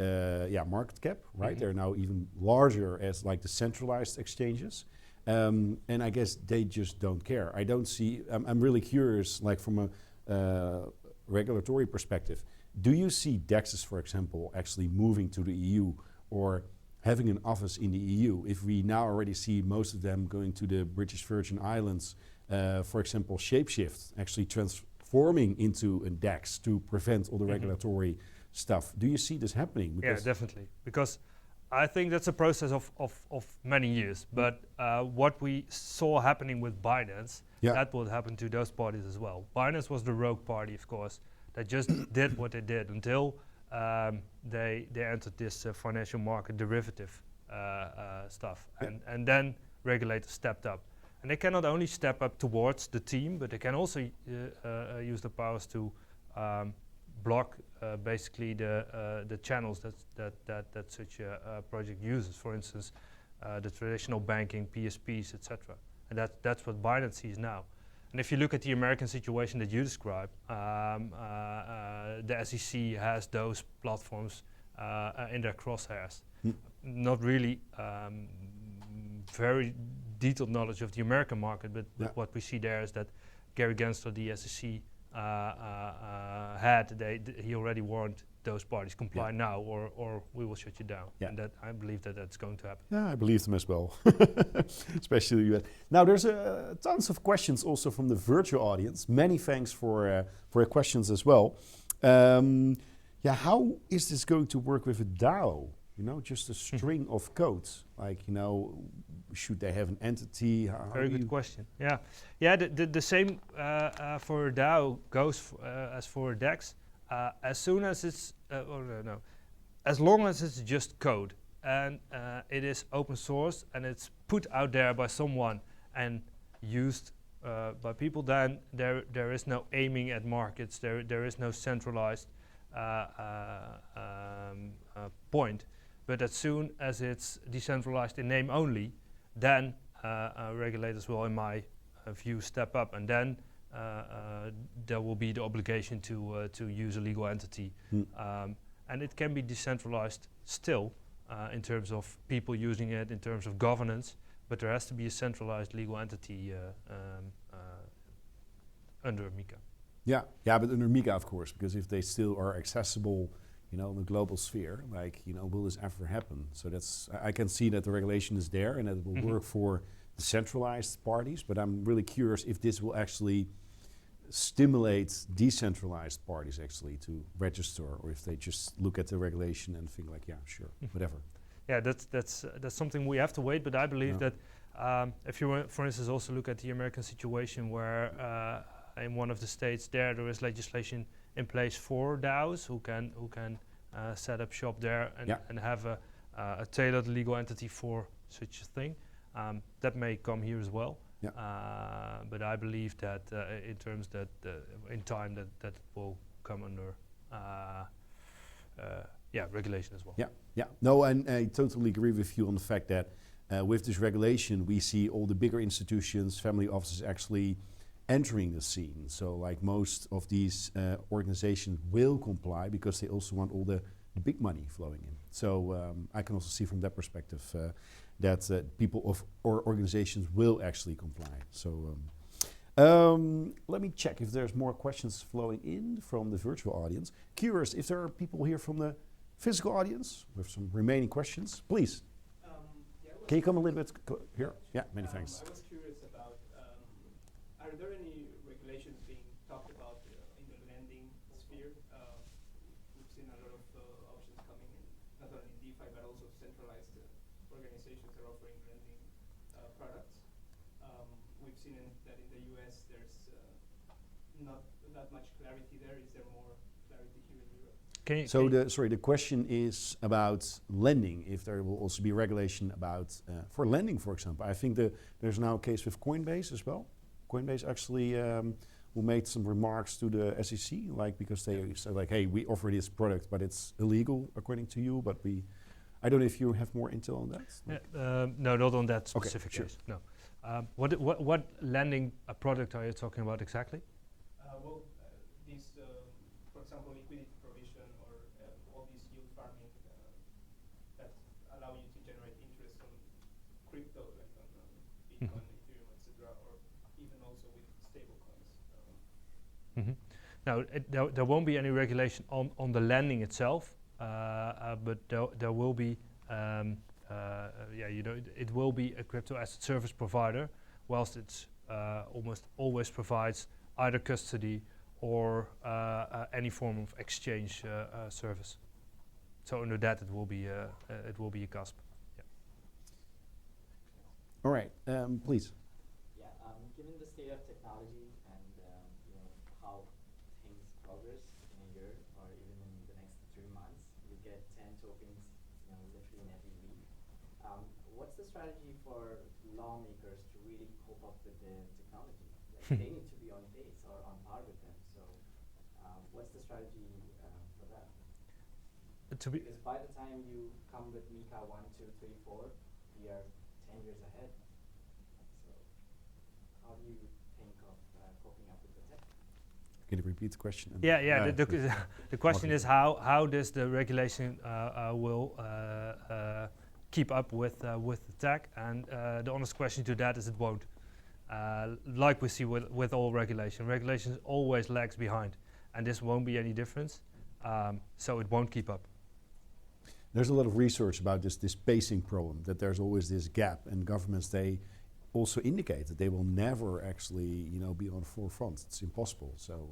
market cap, right? They're now even larger as like the centralized exchanges. And I guess they just don't care. I don't see, I'm really curious, like from a regulatory perspective, do you see DEXs, for example, actually moving to the EU or having an office in the EU? If we now already see most of them going to the British Virgin Islands, for example, Shapeshift actually transforming into a DEX to prevent all the regulatory stuff. Do you see this happening? Because yeah, definitely. Because I think that's a process of many years. But what we saw happening with Binance, that would happen to those parties as well. Binance was the rogue party, of course, that just did what they did until they entered this financial market derivative stuff, and then regulators stepped up. And they cannot only step up towards the team, but they can also use the powers to block basically the channels that such a project uses. For instance, the traditional banking, PSPs, etc. And that's what Binance sees now. And if you look at the American situation that you describe, the SEC has those platforms in their crosshairs. Not really very detailed knowledge of the American market, but what we see there is that Gary Gensler, the SEC, he already warned those parties, comply now or we will shut you down. And that I believe that's going to happen. Yeah, I believe them as well, especially the US. Now, there's tons of questions also from the virtual audience. Many thanks for your questions as well. How is this going to work with a DAO? You know, just a string of codes. Like, you know, should they have an entity? Very good question. Yeah. The same for DAO goes as for DEX. As soon as it's, as long as it's just code and it is open source and it's put out there by someone and used by people, then there is no aiming at markets. There is no centralized point. But as soon as it's decentralized in name only, then regulators will, in my view, step up, and then there will be the obligation to use a legal entity. And it can be decentralized still in terms of people using it, in terms of governance, but there has to be a centralized legal entity under MICA. Yeah, but under MICA, of course, because if they still are accessible, you know, in the global sphere, like, you know, will this ever happen? So I can see that the regulation is there and that it will work for the centralized parties, but I'm really curious if this will actually stimulate decentralized parties actually to register, or if they just look at the regulation and think like, yeah, sure, whatever. Yeah, that's something we have to wait, but I believe that if you, for instance, also look at the American situation where in one of the states there is legislation in place for DAOs who can set up shop there and have a tailored legal entity for such a thing. That may come here as well. But I believe that in terms that in time that will come under regulation as well. No, and I totally agree with you on the fact that with this regulation we see all the bigger institutions, family offices actually entering the scene. So like most of these organizations will comply because they also want all the big money flowing in. So I can also see from that perspective that people or organizations will actually comply. So let me check if there's more questions flowing in from the virtual audience. Curious if there are people here from the physical audience with some remaining questions, please. Can you come a little bit here? Yeah, many thanks. I was curious about, are there any regulations being talked about in the lending sphere? We've seen a lot of options coming in, not only in DeFi, but also centralized organizations that are offering lending products. We've seen that in the US there's not that much clarity there. Is there more clarity here in Europe? The question is about lending, if there will also be regulation about, for lending, for example. I think there's now a case with Coinbase as well. Coinbase actually will make some remarks to the SEC, like, because they said like, hey, we offer this product, but it's illegal according to you, but I don't know if you have more intel on that. No, not on that specific case, no. What lending product are you talking about exactly? These, for example, liquidity provision or all these yield farming that allow you to generate interest on crypto, like on Bitcoin, Ethereum, etc., or even also with stable coins. Now, there won't be any regulation on the lending itself, but there will be, it will be a crypto asset service provider, whilst it's almost always provides either custody or any form of exchange service. So under that, it will be a CASP. All right, please. Given the state of technology and how things progress in a year or even in the next 3 months, tokens, literally in every week. What's the strategy for lawmakers to really cope up with the technology? Like they need to be on pace or on par with them. So, what's the strategy for that? Because by the time you come with MICA 1, 2, 3, 4, we are 10 years ahead. So, how do you think of coping up with the tech? Can you repeat the question? Yeah. The question is how does the regulation will keep up with the tech? And the honest question to that is it won't. Like we see with all regulation always lags behind, and this won't be any difference. So it won't keep up. There's a lot of research about this pacing problem, that there's always this gap, and governments, they also indicate that they will never actually, be on the forefront. It's impossible. So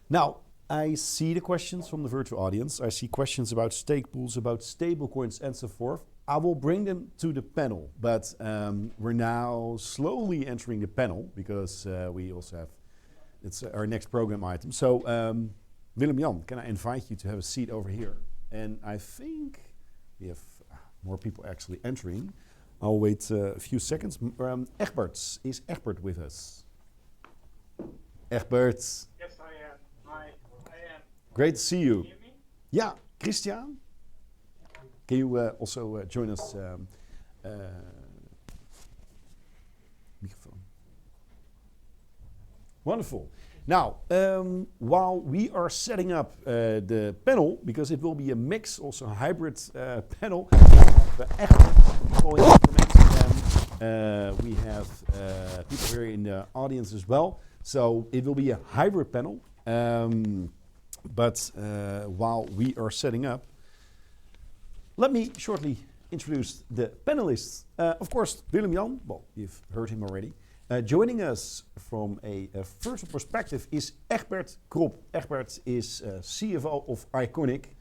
now I see the questions from the virtual audience. I see questions about stake pools, about stable coins, and so forth. I will bring them to the panel, but we're now slowly entering the panel because we also have, it's our next program item. So Willem-Jan, can I invite you to have a seat over here? And I think we have more people actually entering. I'll wait a few seconds. Egbert, is Egbert with us? Egbert. Yes, I am. I am. Great to see you. Can you hear me? Yeah, Christian? Can you also join us? Microphone. Wonderful. Now, while we are setting up the panel, because it will be a mix, also a hybrid panel, people we have people here in the audience as well. So it will be a hybrid panel. But while we are setting up, let me shortly introduce the panelists. Of course, Willem-Jan, well, you've heard him already. Joining us from a first perspective is Egbert Krop. Egbert is CFO of Icoinic.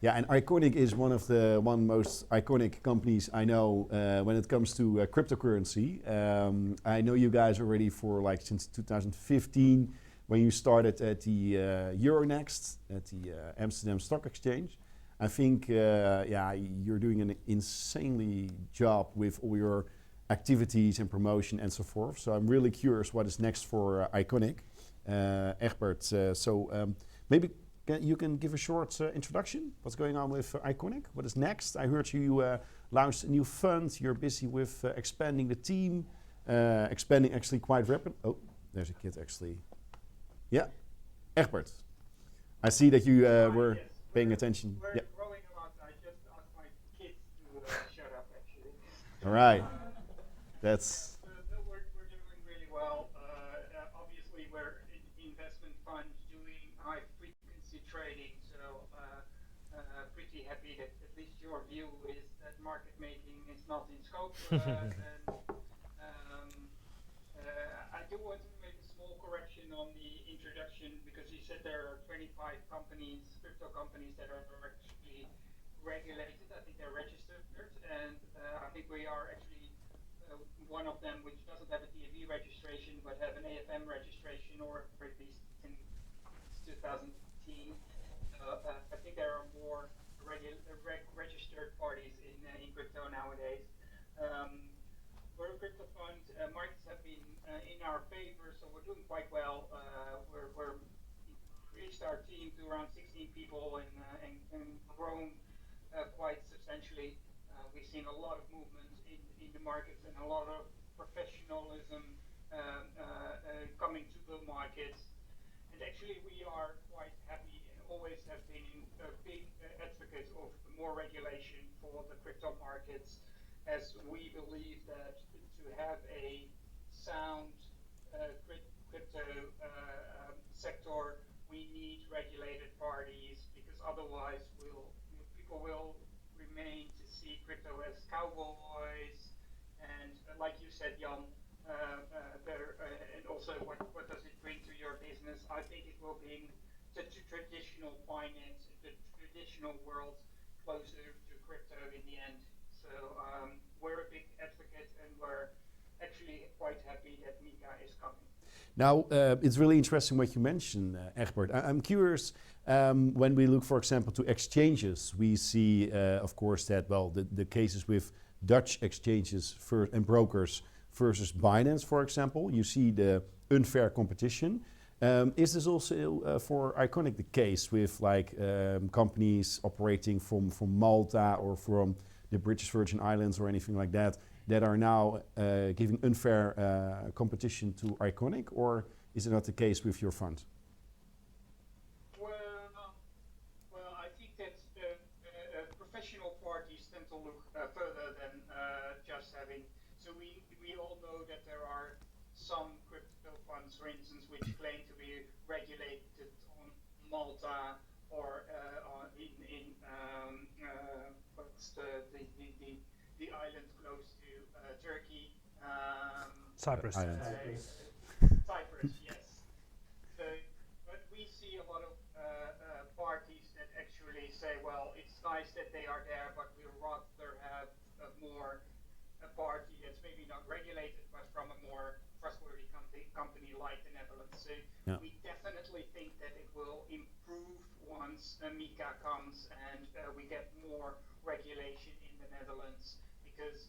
Yeah, and Icoinic is one of the most iconic companies I know when it comes to cryptocurrency. I know you guys already for since 2015 when you started at the Euronext, at the Amsterdam Stock Exchange. I think, you're doing an insanely job with all your activities and promotion and so forth. So I'm really curious what is next for Icoinic. Egbert, maybe you can give a short introduction. What's going on with Icoinic? What is next? I heard you launched a new fund. You're busy with expanding the team, expanding actually quite rapid. Oh, there's a kid actually. Yeah, Egbert. I see that you were paying attention. We're yeah. growing a lot. I just asked my kids to shut up, actually. All right. That's. We're doing really well. Obviously, we're investment funds doing high frequency trading, so pretty happy that at least your view is that market making is not in scope. I do want to make a small correction on the introduction because you said there are 25 companies, crypto companies that are actually regulated. I think they're registered, and I think we are actually one of them which doesn't have a DAV registration but have an AFM registration, or at least since 2010. I think there are more registered parties in crypto nowadays. We're a crypto fund. Markets have been in our favor, so we're doing quite well. We're reached our team to around 16 people and grown quite substantially. We've seen a lot of movement in the markets and a lot of professionalism coming to the markets. And actually we are quite happy and always have been a big advocate of more regulation for the crypto markets, as we believe that to have a sound crypto sector, we need regulated parties, because otherwise people will remain to see crypto as cowboys, and like you said, Jan, and also what does it bring to your business? I think it will bring the traditional finance, the traditional world closer to crypto in the end. So we're a big advocate, and we're actually quite happy that Mika is coming. Now, it's really interesting what you mentioned, Egbert. I'm curious, when we look, for example, to exchanges, we see, of course, that, well, the cases with Dutch exchanges and brokers versus Binance, for example, you see the unfair competition. Is this also for Icoinic the case with like companies operating from Malta or from the British Virgin Islands or anything like that are now giving unfair competition to Icoinic, or is it not the case with your fund? Well, I think that professional parties tend to look further than just having. So we all know that there are some crypto funds, for instance, which claim to be regulated on Malta or in what's the island close to Turkey. Cyprus. Cyprus, yes. So, but we see a lot of parties that actually say, well, it's nice that they are there, but we'd rather have a party that's maybe not regulated, but from a more trustworthy company like the Netherlands. So we definitely think that it will improve once MICA comes and we get more regulation in the Netherlands, because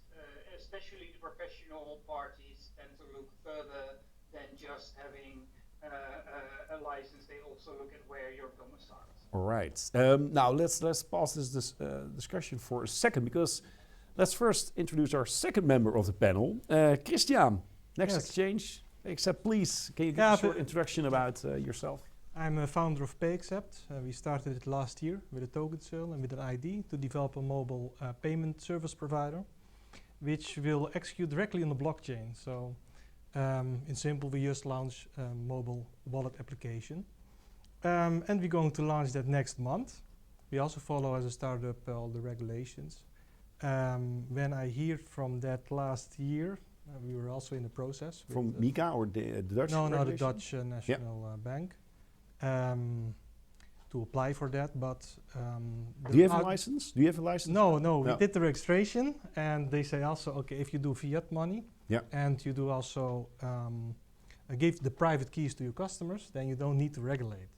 especially the professional parties tend to look further than just having a license. They also look at where you're domiciled. All right. Now let's pause this discussion for a second, because let's first introduce our second member of the panel, Christian. Next exchange. PayAccept, please. Can you give a short introduction about yourself? I'm a founder of PayAccept. We started it last year with a token sale and with an ID to develop a mobile payment service provider, which will execute directly on the blockchain. So, in simple, we just launched a mobile wallet application. And we're going to launch that next month. We also follow as a startup all the regulations. When I hear from that last year, we were also in the process. From MICA or the Dutch No, regulation? the Dutch National Bank. To apply for that, but do you have a license? No, we did the registration, and they say also, okay, if you do fiat money, and you do also give the private keys to your customers, then you don't need to regulate.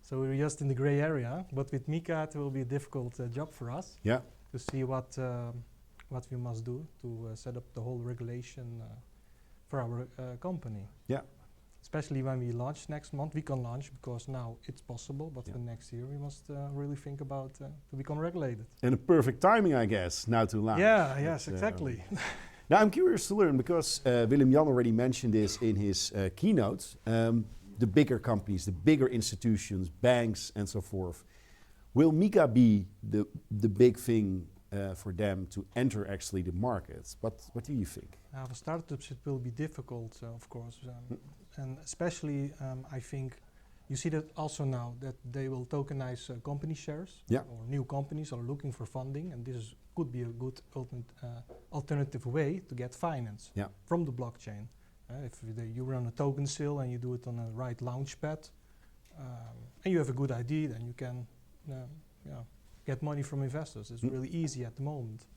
So we're just in the gray area, but with MICA it will be a difficult job for us to see what we must do to set up the whole regulation for our company. Yeah. Especially when we launch next month, we can launch because now it's possible, but for next year we must really think about to become regulated. And a perfect timing, I guess, now to launch. Yeah, yes, exactly. Now I'm curious to learn, because Willem-Jan already mentioned this in his keynote, the bigger companies, the bigger institutions, banks and so forth. Will MICA be the big thing for them to enter actually the market? What do you think? For startups it will be difficult, of course. And especially, I think you see that also now that they will tokenize company shares, or new companies are looking for funding, and this could be a good alternative way to get finance from the blockchain. If you run a token sale and you do it on a right launchpad, and you have a good idea, then you can get money from investors. It's really easy at the moment.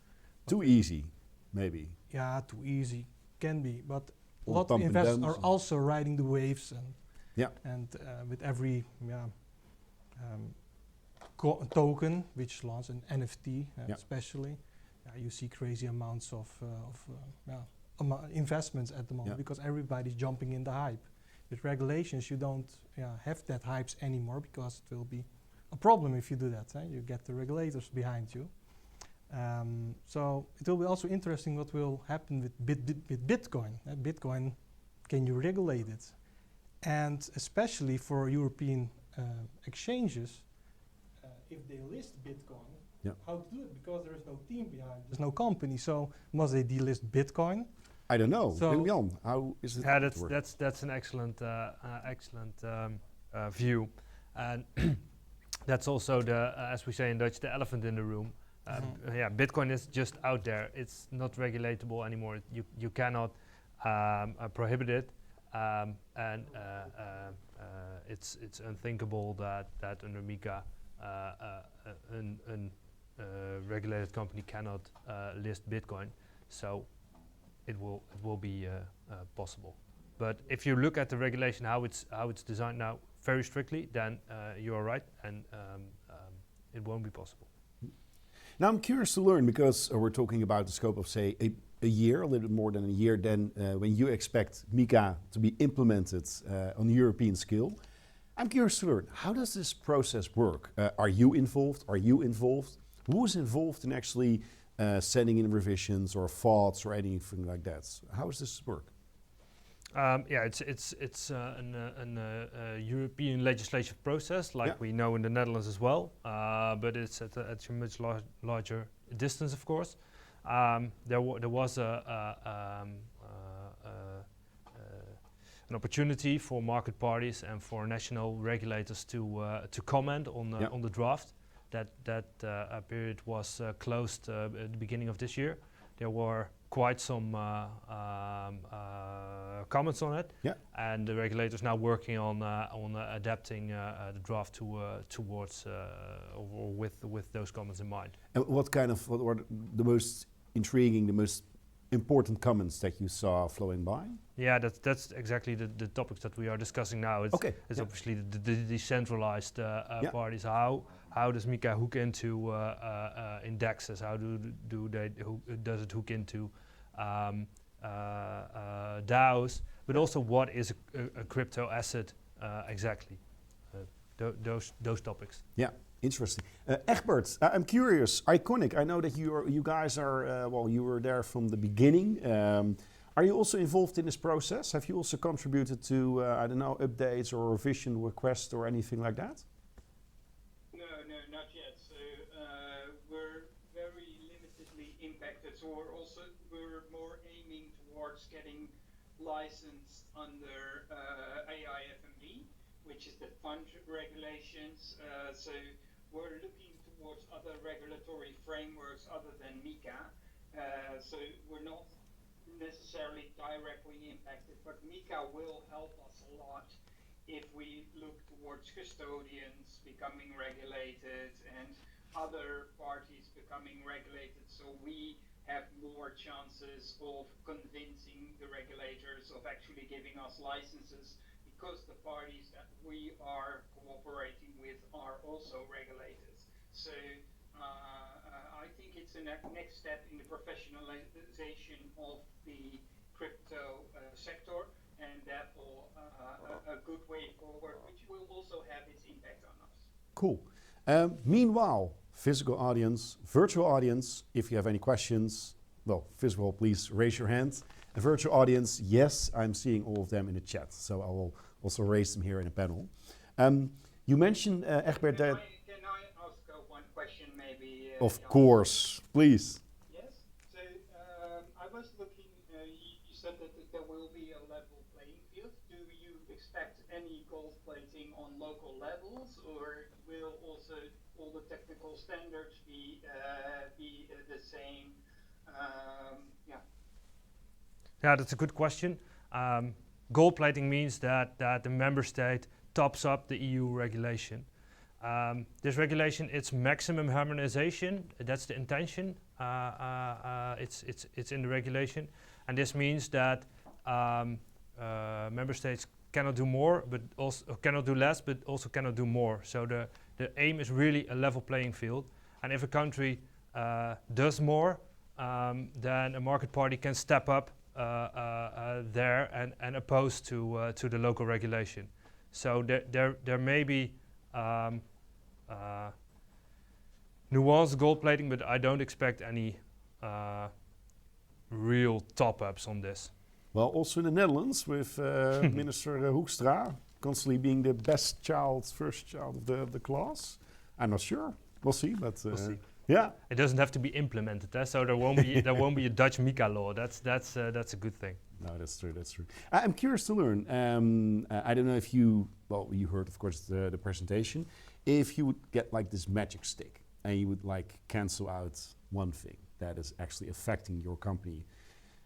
Too easy, maybe. Yeah, too easy can be, but a lot of investors are also riding the waves, and with every token which launches an NFT, especially, you see crazy amounts of investments at the moment because everybody's jumping in the hype. With regulations, you don't have that hypes anymore because it will be a problem if you do that. You get the regulators behind you. So it will be also interesting what will happen with Bitcoin. Bitcoin, can you regulate it? And especially for European exchanges, if they list Bitcoin, how to do it? Because there is no team behind, there's no company. So must they delist Bitcoin? I don't know. So Jan, how is it? That's an excellent view, and that's also as we say in Dutch, the elephant in the room. Bitcoin is just out there. It's not regulatable anymore. You cannot prohibit it, and it's unthinkable that under MICA a regulated company cannot list Bitcoin. So it will be possible. But if you look at the regulation, how it's designed now, very strictly, then you are right, and it won't be possible. Now I'm curious to learn, because we're talking about the scope of, say, a year, a little bit more than a year, then when you expect MICA to be implemented on a European scale. I'm curious to learn, how does this process work? Are you involved? Are you involved? Who is involved in actually sending in revisions or thoughts or anything like that? How does this work? Yeah, it's a European legislative process, like we know in the Netherlands as well, but it's at a much larger distance, of course. There was an opportunity for market parties and for national regulators to comment on the draft. That period was closed at the beginning of this year. There were quite some comments on it, and the regulators now working on adapting the draft towards or with those comments in mind. And what were the most intriguing, the most important comments that you saw flowing by? Yeah, that's exactly the topics that we are discussing now. It's obviously the decentralized parties. How does MICA hook into indexes? How does it hook into DAOs? But also, what is a crypto asset exactly? Those topics. Yeah, interesting. Egbert, I'm curious. Icoinic, I know that you guys are you were there from the beginning. Are you also involved in this process? Have you also contributed to I don't know, updates or revision requests or anything like that? No, not yet. So we're very limitedly impacted. So we're more aiming towards getting licensed under AIFMD, which is the fund regulations. So we're looking towards other regulatory frameworks other than MICA. So we're not necessarily directly impacted, but MICA will help us a lot if we look towards custodians becoming regulated and other parties becoming regulated, so we have more chances of convincing the regulators of actually giving us licenses, because the parties that we are cooperating with are also regulated. So I think it's a next step in the professionalization of the crypto sector, and therefore a good way forward, which will also have its impact on us. Cool. Meanwhile, physical audience, virtual audience, if you have any questions, well, first of all, please raise your hand. A virtual audience, yes, I'm seeing all of them in the chat, so I will also raise them here in a panel. You mentioned, Egbert, that... Can I ask one question, maybe? Of course, please. Yes. So I was looking, you said that there will be a level playing field. Do you expect any gold plating on local levels, or will also all the technical standards be the same? Yeah, that's a good question. Gold plating means that the member state tops up the EU regulation. This regulation, it's maximum harmonization. That's the intention. It's in the regulation, and this means that member states cannot do more, but also cannot do less, but also cannot do more. So the aim is really a level playing field. And if a country does more, then a market party can step up there and oppose to the local regulation. So there may be nuanced gold plating, but I don't expect any real top-ups on this. Well, also in the Netherlands, with Minister Hoekstra constantly being the best child, first child of the class. I'm not sure. We'll see, but we'll see. Yeah, it doesn't have to be implemented, so there won't be there won't be a Dutch MICA law. That's a good thing. No, that's true. That's true. I'm curious to learn. I don't know if you heard, of course, the presentation. If you would get like this magic stick and you would like cancel out one thing that is actually affecting your company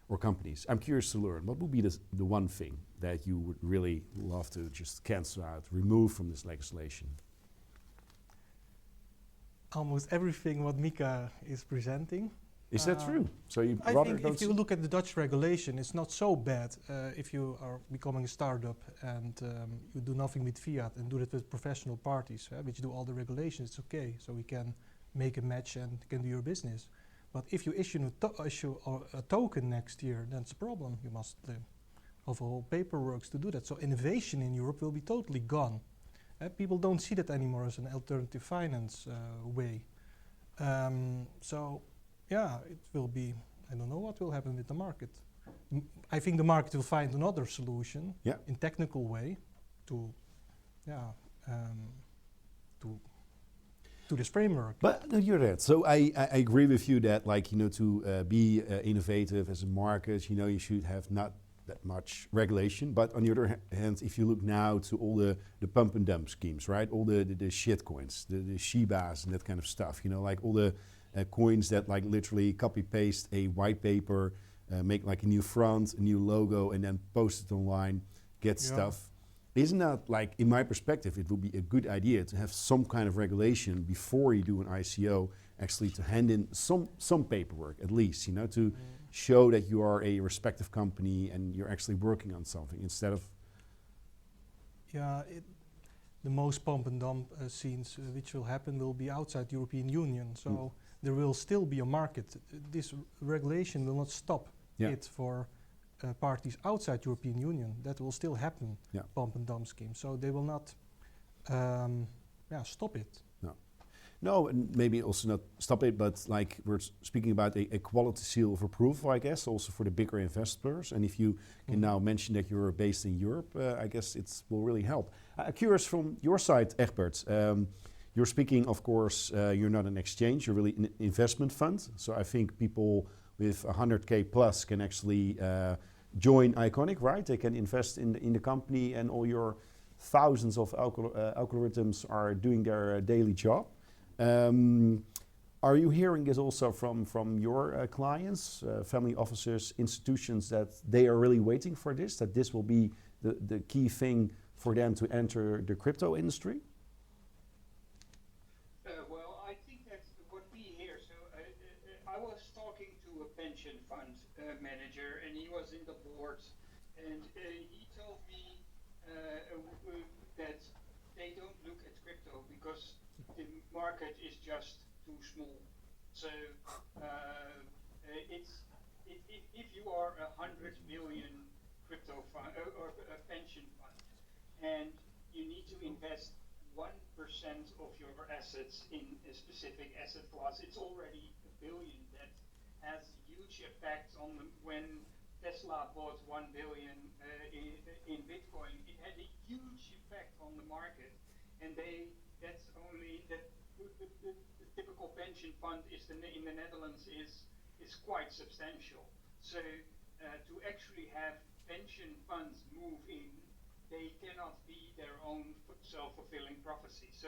or companies, I'm curious to learn what would be the one thing that you would really love to just cancel out, remove from this legislation. Almost everything what MICA is presenting, Is that true? So you I rather think don't if you look at the Dutch regulation, it's not so bad if you are becoming a startup and you do nothing with fiat and do it with professional parties, which do all the regulations. It's okay, so we can make a match and can do your business. But if you issue a token next year, then it's a problem. You must have all paperwork to do that. So innovation in Europe will be totally gone. People don't see that anymore as an alternative finance way. So, yeah, it will be. I don't know what will happen with the market. I think the market will find another solution in technical way to this framework. But no, you're right. So I agree with you that, like, to be innovative as a market, you should have not that much regulation. But on the other hand, if you look now to all the pump and dump schemes, right? All the shit coins, the Shibas and that kind of stuff, like all the coins that like literally copy paste a white paper, make like a new front, a new logo, and then post it online, get stuff. Isn't that, like, in my perspective, it would be a good idea to have some kind of regulation before you do an ICO, actually to hand in some paperwork at least, to show that you are a respective company and you're actually working on something instead of... Yeah, the most pump and dump scenes which will happen will be outside the European Union, so there will still be a market. This regulation will not stop it for parties outside European Union. That will still happen, pump and dump schemes. So they will not stop it. No, and maybe also not stop it, but like we're speaking about a quality seal of approval, I guess, also for the bigger investors. And if you can now mention that you're based in Europe, I guess it will really help. Curious from your side, Egbert, you're speaking, of course, you're not an exchange, you're really an investment fund. So I think people with 100K plus can actually join Icoinic, right? They can invest in the company and all your thousands of algorithms are doing their daily job. Are you hearing this also from your clients, family offices, institutions, that they are really waiting for this, that this will be the key thing for them to enter the crypto industry? Well, I think that's what we hear. So I was talking to a pension fund manager, and he was in the board, and he told me that they don't look at crypto because the market is just too small. So if you are 100 billion crypto fund or a pension fund, and you need to invest 1% of your assets in a specific asset class, it's already $1 billion. That has huge effect on when Tesla bought 1 billion in Bitcoin. It had a huge effect on the market, and that's only that the typical pension fund is in the Netherlands is quite substantial. So to actually have pension funds move in, they cannot be their own self-fulfilling prophecy. So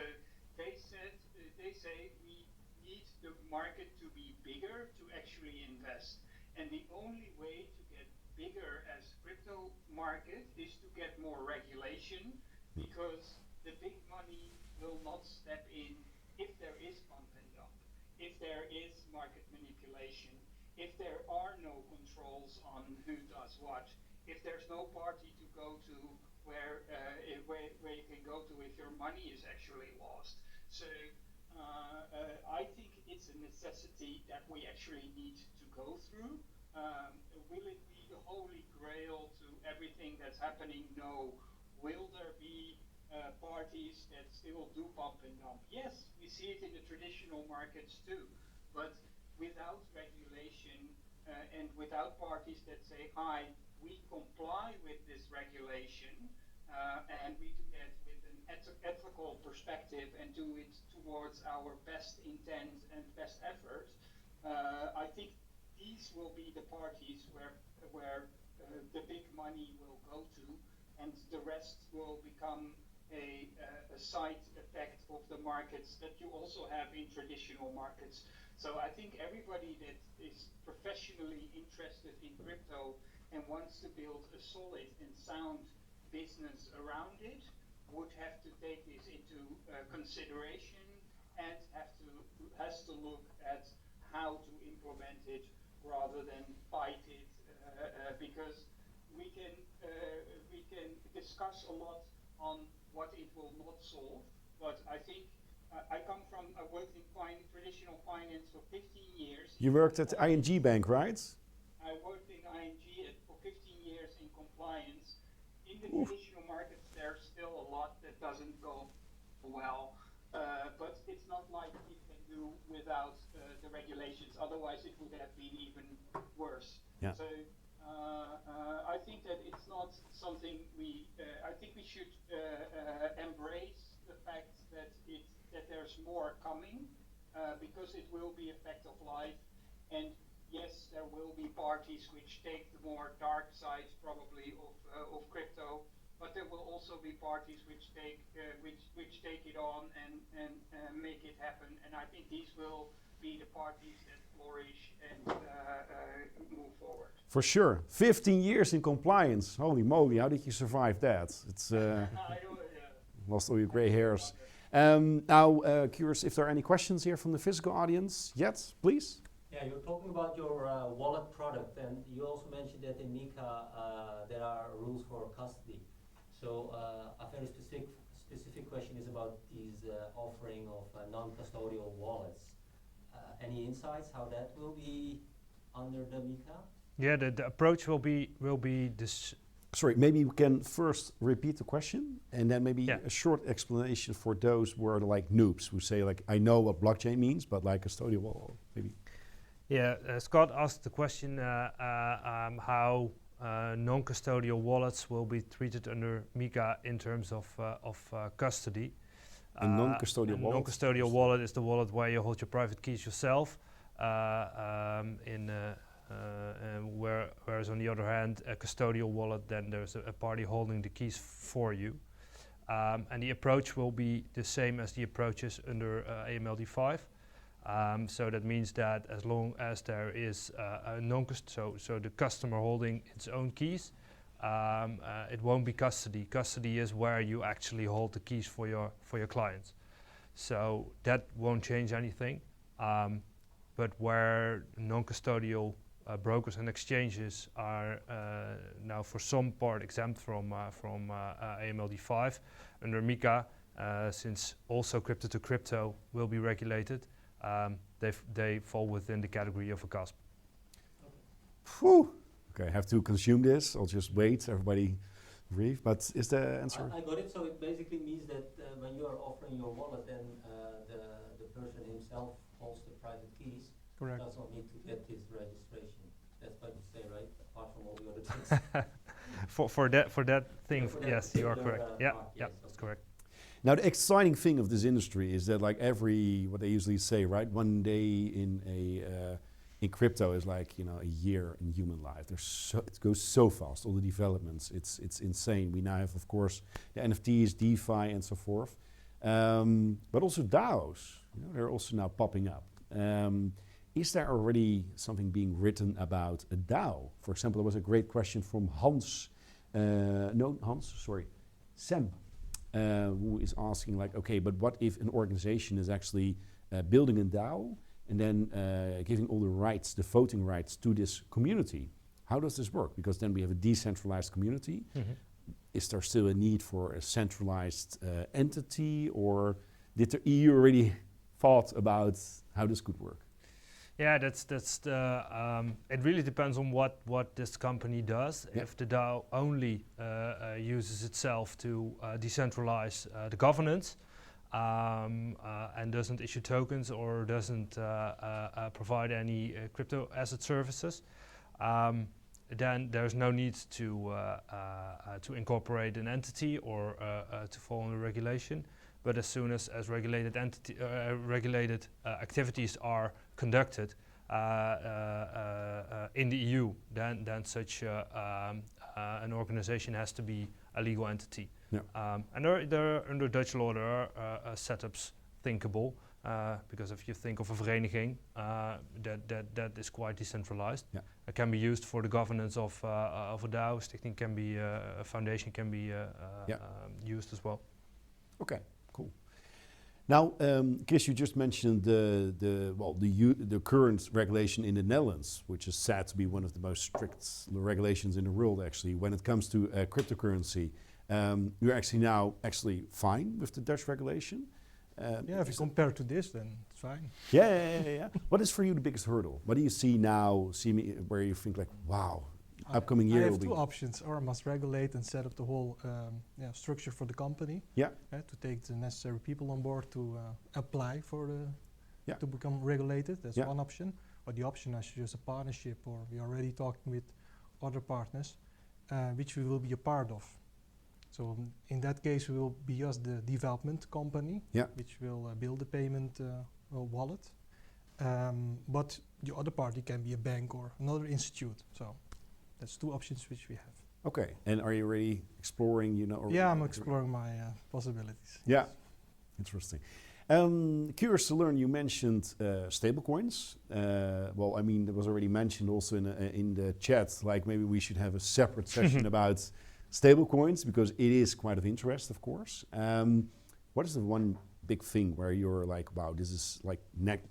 they say we need the market to be bigger to actually invest, and the only way to get bigger as crypto market is to get more regulation, because the big money will not step in if there is pump and dump, if there is market manipulation, if there are no controls on who does what, if there's no party to go to where you can go to if your money is actually lost. So I think it's a necessity that we actually need to go through. Will it be the holy grail to everything that's happening? No. Will there be parties that still do pump and dump? Yes, we see it in the traditional markets too, but without regulation and without parties that say, hi, we comply with this regulation and we do that with an ethical perspective and do it towards our best intent and best effort, I think these will be the parties where the big money will go to, and the rest will become a side effect of the markets that you also have in traditional markets. So I think everybody that is professionally interested in crypto and wants to build a solid and sound business around it would have to take this into consideration and has to look at how to implement it rather than fight it, because we can discuss a lot on what it will not solve, but I think I come from, I worked in traditional finance for 15 years. You worked at ING Bank, right? I worked in ING for 15 years in compliance. In the traditional markets, there's still a lot that doesn't go well, but it's not like we can do without the regulations. Otherwise, it would have been even worse. Yeah. So I think that it's not something I think we should embrace the fact that there's more coming, because it will be a fact of life. And yes, there will be parties which take the more dark side probably of crypto, but there will also be parties which take it on and make it happen. And I think these will be the parties that flourish and move forward. For sure. 15 years in compliance. Holy moly, how did you survive that? It's lost all your gray hairs. Now, curious if there are any questions here from the physical audience yet, please. Yeah, you're talking about your wallet product, and you also mentioned that in MICA there are rules for custody. So a very specific question is about these offering of non-custodial wallets. Any insights how that will be under the MICA? Yeah, the approach will be this. Sorry, maybe we can first repeat the question, and then maybe a short explanation for those who are like noobs who say like, I know what blockchain means, but like custodial wallet, maybe. Yeah, Scott asked the question how non-custodial wallets will be treated under MICA in terms of custody. A non-custodial wallet? Non-custodial wallet is the wallet where you hold your private keys yourself, whereas on the other hand, a custodial wallet, then there's a party holding the keys for you. And the approach will be the same as the approaches under AMLD5. So that means that as long as there is a so the customer holding its own keys, it won't be custody. Custody is where you actually hold the keys for your clients. So that won't change anything. But where non-custodial brokers and exchanges are now for some part exempt from AMLD5 under MICA, since also crypto to crypto will be regulated. They fall within the category of a CASP. Phew. Okay, I have to consume this. I'll just wait. Everybody brief. But is the answer? I got it. So it basically means that when you are offering your wallet, then the person himself holds the private keys. Correct. Does not need to get his registration. That's what you say, right? Apart from all the other things. for that thing, yes, you are correct. Yeah, that's correct. Now the exciting thing of this industry is that like what they usually say, right? One day in crypto is like a year in human life. It goes so fast. All the developments, it's insane. We now have, of course, the NFTs, DeFi, and so forth, but also DAOs. They're also now popping up. Is there already something being written about a DAO? For example, there was a great question from Sam, who is asking like, okay, but what if an organization is actually building a DAO and then giving all the rights, the voting rights to this community? How does this work? Because then we have a decentralized community. Mm-hmm. Is there still a need for a centralized entity, or did the EU already thought about how this could work? Yeah, that's the. It really depends on what this company does. Yeah. If the DAO only uses itself to decentralize the governance and doesn't issue tokens or doesn't provide any crypto asset services, then there's no need to incorporate an entity or to follow the regulation. But as soon as regulated activities are conducted in the EU, then such an organization has to be a legal entity. Yeah. And under Dutch law there are setups thinkable, because if you think of a vereniging, that is quite decentralized. Yeah. It can be used for the governance of a DAO. Stichting can be a foundation can be used as well. Okay. Cool. Now, Chris, you just mentioned the current regulation in the Netherlands, which is said to be one of the most strict regulations in the world. Actually, when it comes to cryptocurrency, you're actually now fine with the Dutch regulation. Yeah, if you compare to this, then it's fine. Yeah. What is for you the biggest hurdle? What do you see now? Where you think like, wow, upcoming year I will have be. two options: or I must regulate and set up the whole structure for the company. Yeah. To take the necessary people on board to apply for Yeah. to become regulated. That's Yeah. one option. Or the option I should use a partnership, or we are already talking with other partners, which we will be a part of. So in that case, we will be just the development company, Yeah. which will build the payment wallet. But the other party can be a bank or another institute. So that's two options which we have. Okay, and are you already exploring? Or Yeah, I'm exploring my possibilities. Yeah, interesting. Curious to learn. You mentioned stablecoins. Well, I mean, it was already mentioned also in the chat. Like maybe we should have a separate session about stablecoins because it is quite of interest, of course. What is the one big thing where you're like, wow, this is like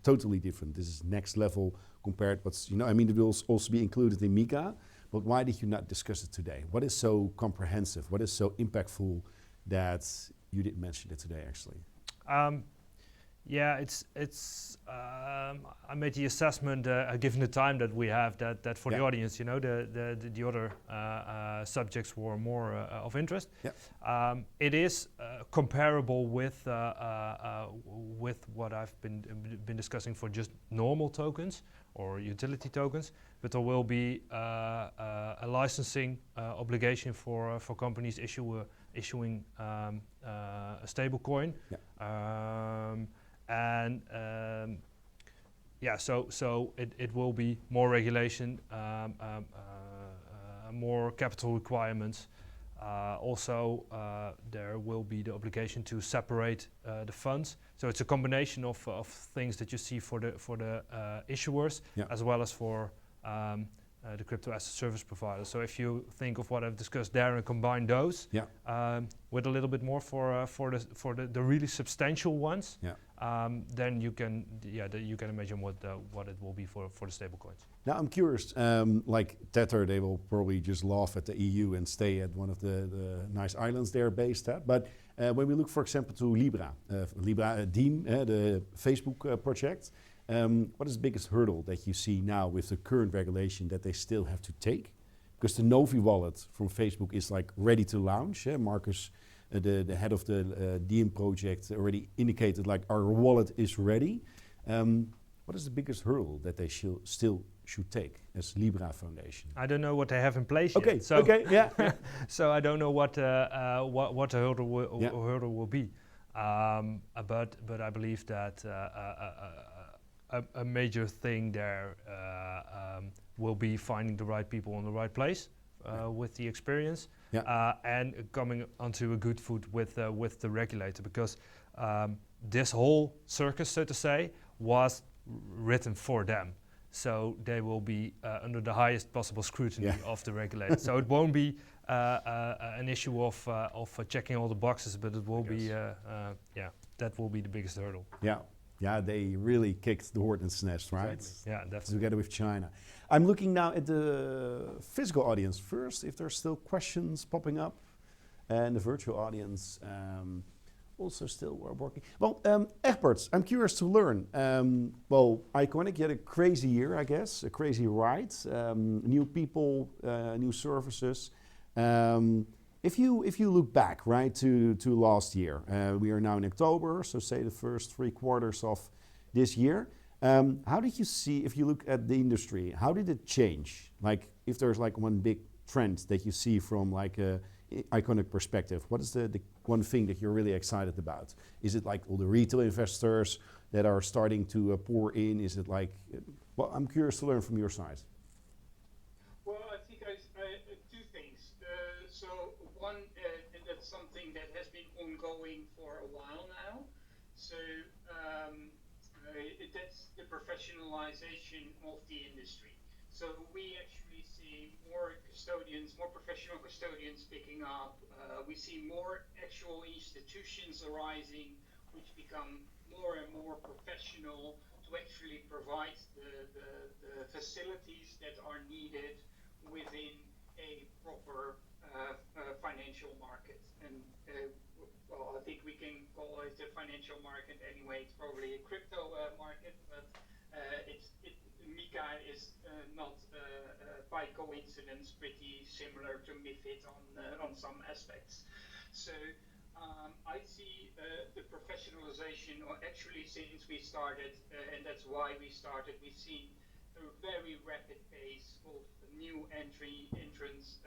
totally different. This is next level compared what's, I mean, it will also be included in MICA, but why did you not discuss it today? What is so comprehensive? What is so impactful that you didn't mention it today, actually? Yeah, it's. I made the assessment, given the time that we have, that for the audience, the other subjects were more of interest. Yeah. It is comparable with what I've been discussing for just normal tokens or utility tokens, but there will be a licensing obligation for companies issuing a stable coin. Yeah. So it will be more regulation, more capital requirements. Also, there will be the obligation to separate the funds. So it's a combination of things that you see for the issuers, as well as for the crypto asset service provider. So if you think of what I've discussed there and combine those with a little bit more for the really substantial ones, then you can imagine what it will be for the stable coins. Now I'm curious, like Tether, they will probably just laugh at the EU and stay at one of the nice islands they're based at. But when we look, for example, to Libra, Diem, the Facebook project, what is the biggest hurdle that you see now with the current regulation that they still have to take? Because the Novi wallet from Facebook is like ready to launch. Marcus, the head of the Diem project, already indicated like our wallet is ready. What is the biggest hurdle that they still should take as Libra Foundation? I don't know what they have in place yet. So yeah. So I don't know what the hurdle will be. But I believe that a major thing there will be finding the right people in the right place with the experience, and coming onto a good foot with the regulator, because this whole circus, so to say, was written for them. So they will be under the highest possible scrutiny of the regulator. So it won't be an issue of checking all the boxes, but it will be that will be the biggest hurdle. Yeah, they really kicked the hornet's nest, right? Exactly. Yeah, definitely. Together with China. I'm looking now at the physical audience first, if there's still questions popping up, and the virtual audience also still working. Well, Egbert, I'm curious to learn. Icoinic, you had a crazy year, I guess, a crazy ride, new people, new services. If you look back, right, to last year, we are now in October, so say the first 3 quarters of this year. How did you see, if you look at the industry, how did it change? Like, if there's like one big trend that you see from like a Icoinic perspective, what is the one thing that you're really excited about? Is it like all the retail investors that are starting to pour in? Is it like, I'm curious to learn from your side. Well, I think I two things. So one, and that's something that has been ongoing for a while now. So that's the professionalization of the industry. So we actually see more custodians, more professional custodians picking up. We see more actual institutions arising which become more and more professional to actually provide the facilities that are needed within a proper financial market. And well, I think we can call it a financial market anyway. It's probably a crypto market, but MICA is not by coincidence pretty similar to MiFID on some aspects. So I see the professionalization, or actually since we started, and that's why we started, we've seen a very rapid pace of new entrants,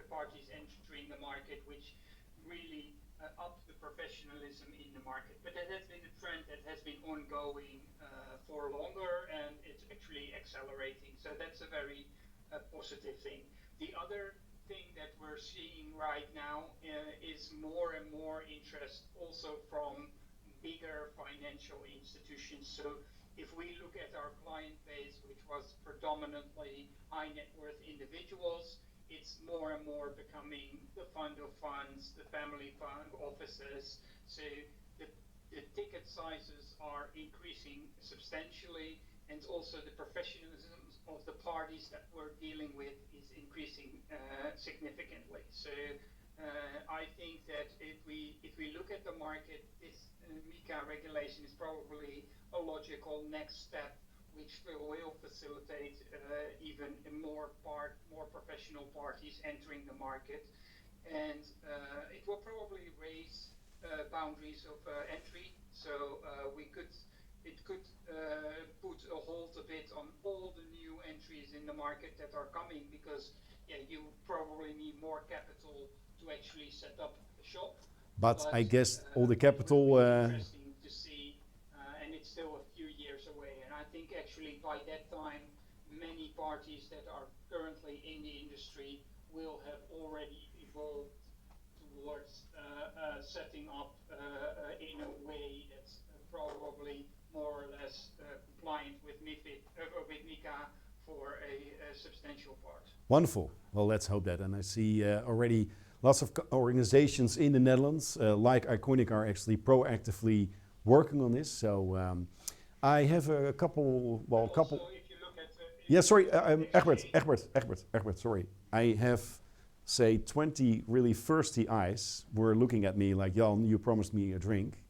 parties entering the market, which really upped the professionalism in the market. But that has been a trend that has been ongoing for longer, and it's actually accelerating. So that's a very positive thing. The other thing that we're seeing right now is more and more interest also from bigger financial institutions. So if we look at our client base, which was predominantly high net worth individuals, it's more and more becoming the fund of funds, the family fund offices. So the ticket sizes are increasing substantially, and also the professionalism of the parties that we're dealing with is increasing significantly. So I think that if we look at the market, this MICA regulation is probably a logical next step, which will facilitate even more professional parties entering the market, and it will probably raise boundaries of entry. So it could put a halt a bit on all the new entries in the market that are coming, because you probably need more capital to actually set up a shop. But I guess all the capital. Interesting to see, and it's still a few years away. And I think actually by that time, many parties that are currently in the industry will have already evolved towards setting up in a way that's probably more or less compliant with MiFID with MICA for a substantial part. Wonderful. Well, let's hope that. And I see already lots of organizations in the Netherlands, like Icoinic, are actually proactively working on this. So I have a couple. Well, a couple. If you look at Yeah, sorry, Egbert, sorry. I have, say, 20 really thirsty eyes were looking at me like, Jan, you promised me a drink.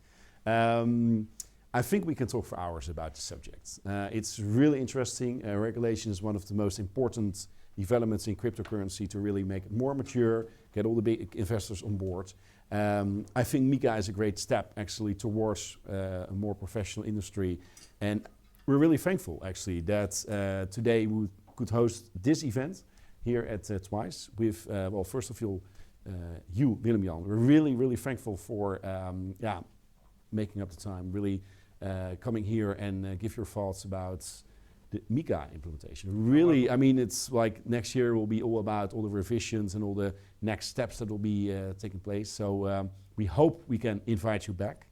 I think we can talk for hours about the subject. It's really interesting. Regulation is one of the most important developments in cryptocurrency to really make it more mature, get all the big investors on board. I think MICA is a great step actually towards a more professional industry. And we're really thankful actually that today we could host this event here at Twice with, well, first of all, you, Willem-Jan. We're really, really thankful for making up the time, really coming here and give your thoughts about the MICA implementation. Really, I mean, it's like next year will be all about all the revisions and all the next steps that will be taking place. So we hope we can invite you back.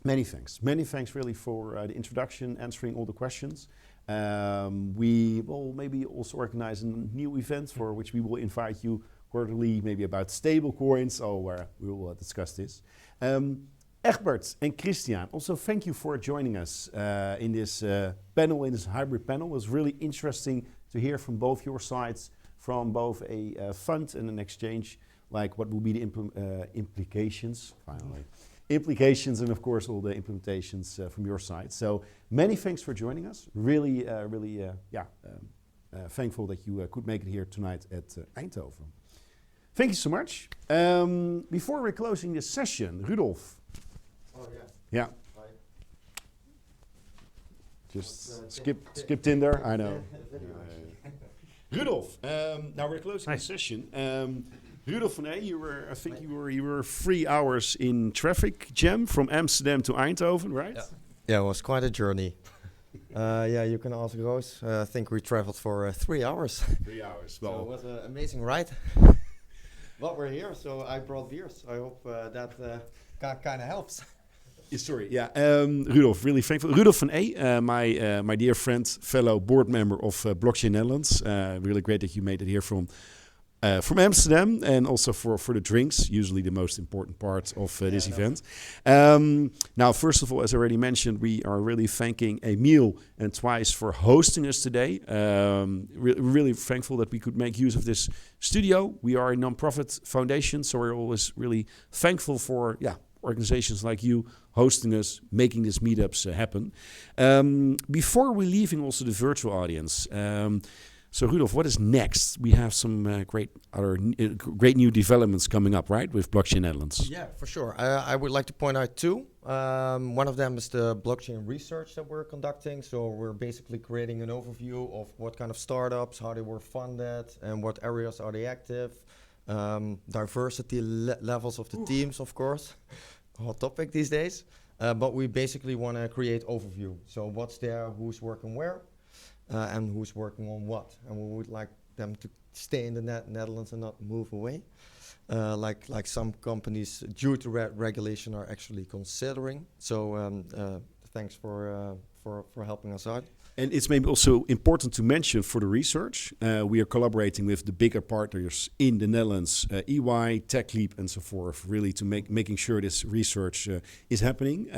Many thanks really for the introduction, answering all the questions. We will maybe also organize a new event for which we will invite you quarterly, maybe about stable coins, or we will discuss this. Egbert and Christian, also thank you for joining us in this panel, in this hybrid panel. It was really interesting to hear from both your sides, from both a fund and an exchange, like what will be the implications, finally. Implications, and of course all the implementations from your side. So many thanks for joining us. Really, thankful that you could make it here tonight at Eindhoven. Thank you so much. Before we're closing this session, Rudolf. Oh yeah. Yeah. Hi. Just skipped in there. I know. Rudolf. Now we're closing the session. Rudolf van Ey, you were 3 hours in traffic jam from Amsterdam to Eindhoven, right? Yeah, it was quite a journey. You can ask Roos. I think we traveled for 3 hours. 3 hours. Well, so it was an amazing ride. But we're here, so I brought beers. I hope that kind of helps. Sorry, yeah. Rudolf, really thankful. Rudolf van Ey, my dear friend, fellow board member of Blockchain Netherlands. Really great that you made it here from from Amsterdam, and also for the drinks, usually the most important part of this event. Now, first of all, as I already mentioned, we are really thanking Emil and Twice for hosting us today. Really thankful that we could make use of this studio. We are a non-profit foundation, so we're always really thankful for organizations like you hosting us, making these meetups happen. Before we're leaving also the virtual audience, so Rudolf, what is next? We have some great new developments coming up, right, with Blockchain Netherlands? Yeah, for sure. I would like to point out two. One of them is the blockchain research that we're conducting. So we're basically creating an overview of what kind of startups, how they were funded, and what areas are they active. Diversity levels of the teams, of course, a hot topic these days. But we basically want to create overview. So what's there, who's working where, and who's working on what. And we would like them to stay in the Netherlands and not move away. Like some companies, due to regulation, are actually considering. So thanks for helping us out. And it's maybe also important to mention for the research, we are collaborating with the bigger partners in the Netherlands, EY, TechLeap, and so forth, really to making sure this research is happening.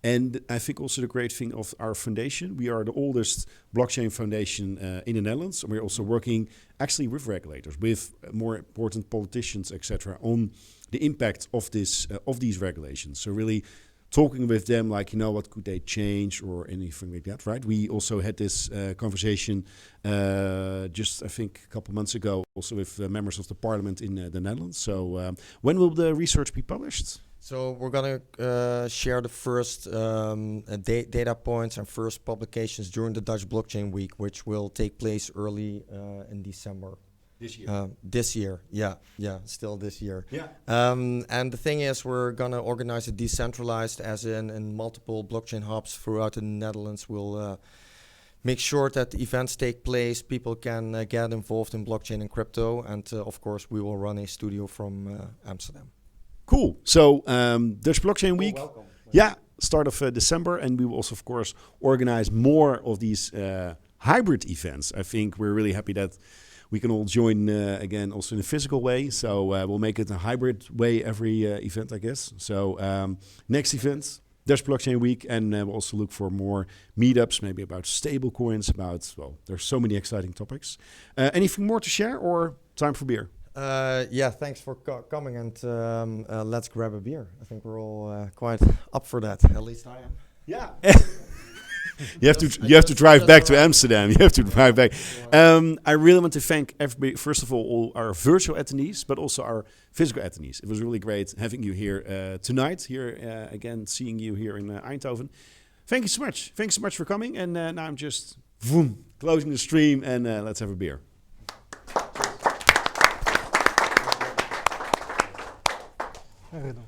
And I think also the great thing of our foundation, we are the oldest blockchain foundation in the Netherlands, and we're also working actually with regulators, with more important politicians, etc., on the impact of these regulations. So really talking with them, like, what could they change or anything like that, right? We also had this conversation just, I think, a couple months ago, also with members of the parliament in the Netherlands. So when will the research be published? So we're going to share the first data points and first publications during the Dutch Blockchain Week, which will take place early in December. This year? Still this year. Yeah. And the thing is, we're going to organize it decentralized, as in multiple blockchain hubs throughout the Netherlands. We'll make sure that the events take place, people can get involved in blockchain and crypto, and of course, we will run a studio from Amsterdam. Cool. So Dutch Blockchain Week. Welcome. Yeah, start of December, and we will also, of course, organize more of these hybrid events. I think we're really happy that we can all join again also in a physical way. So we'll make it a hybrid way every event, I guess. So next event, Dutch Blockchain Week, and we'll also look for more meetups, maybe about stable coins, there's so many exciting topics. Anything more to share, or time for beer? Thanks for coming, and let's grab a beer. I think we're all quite up for that. At least I am. Yeah. You have to drive back to Amsterdam. You have to drive back. I really want to thank everybody, first of all our virtual attendees, but also our physical attendees. It was really great having you here tonight, here again, seeing you here in Eindhoven. Thank you so much. Thanks so much for coming. And now I'm just closing the stream, and let's have a beer. Very good.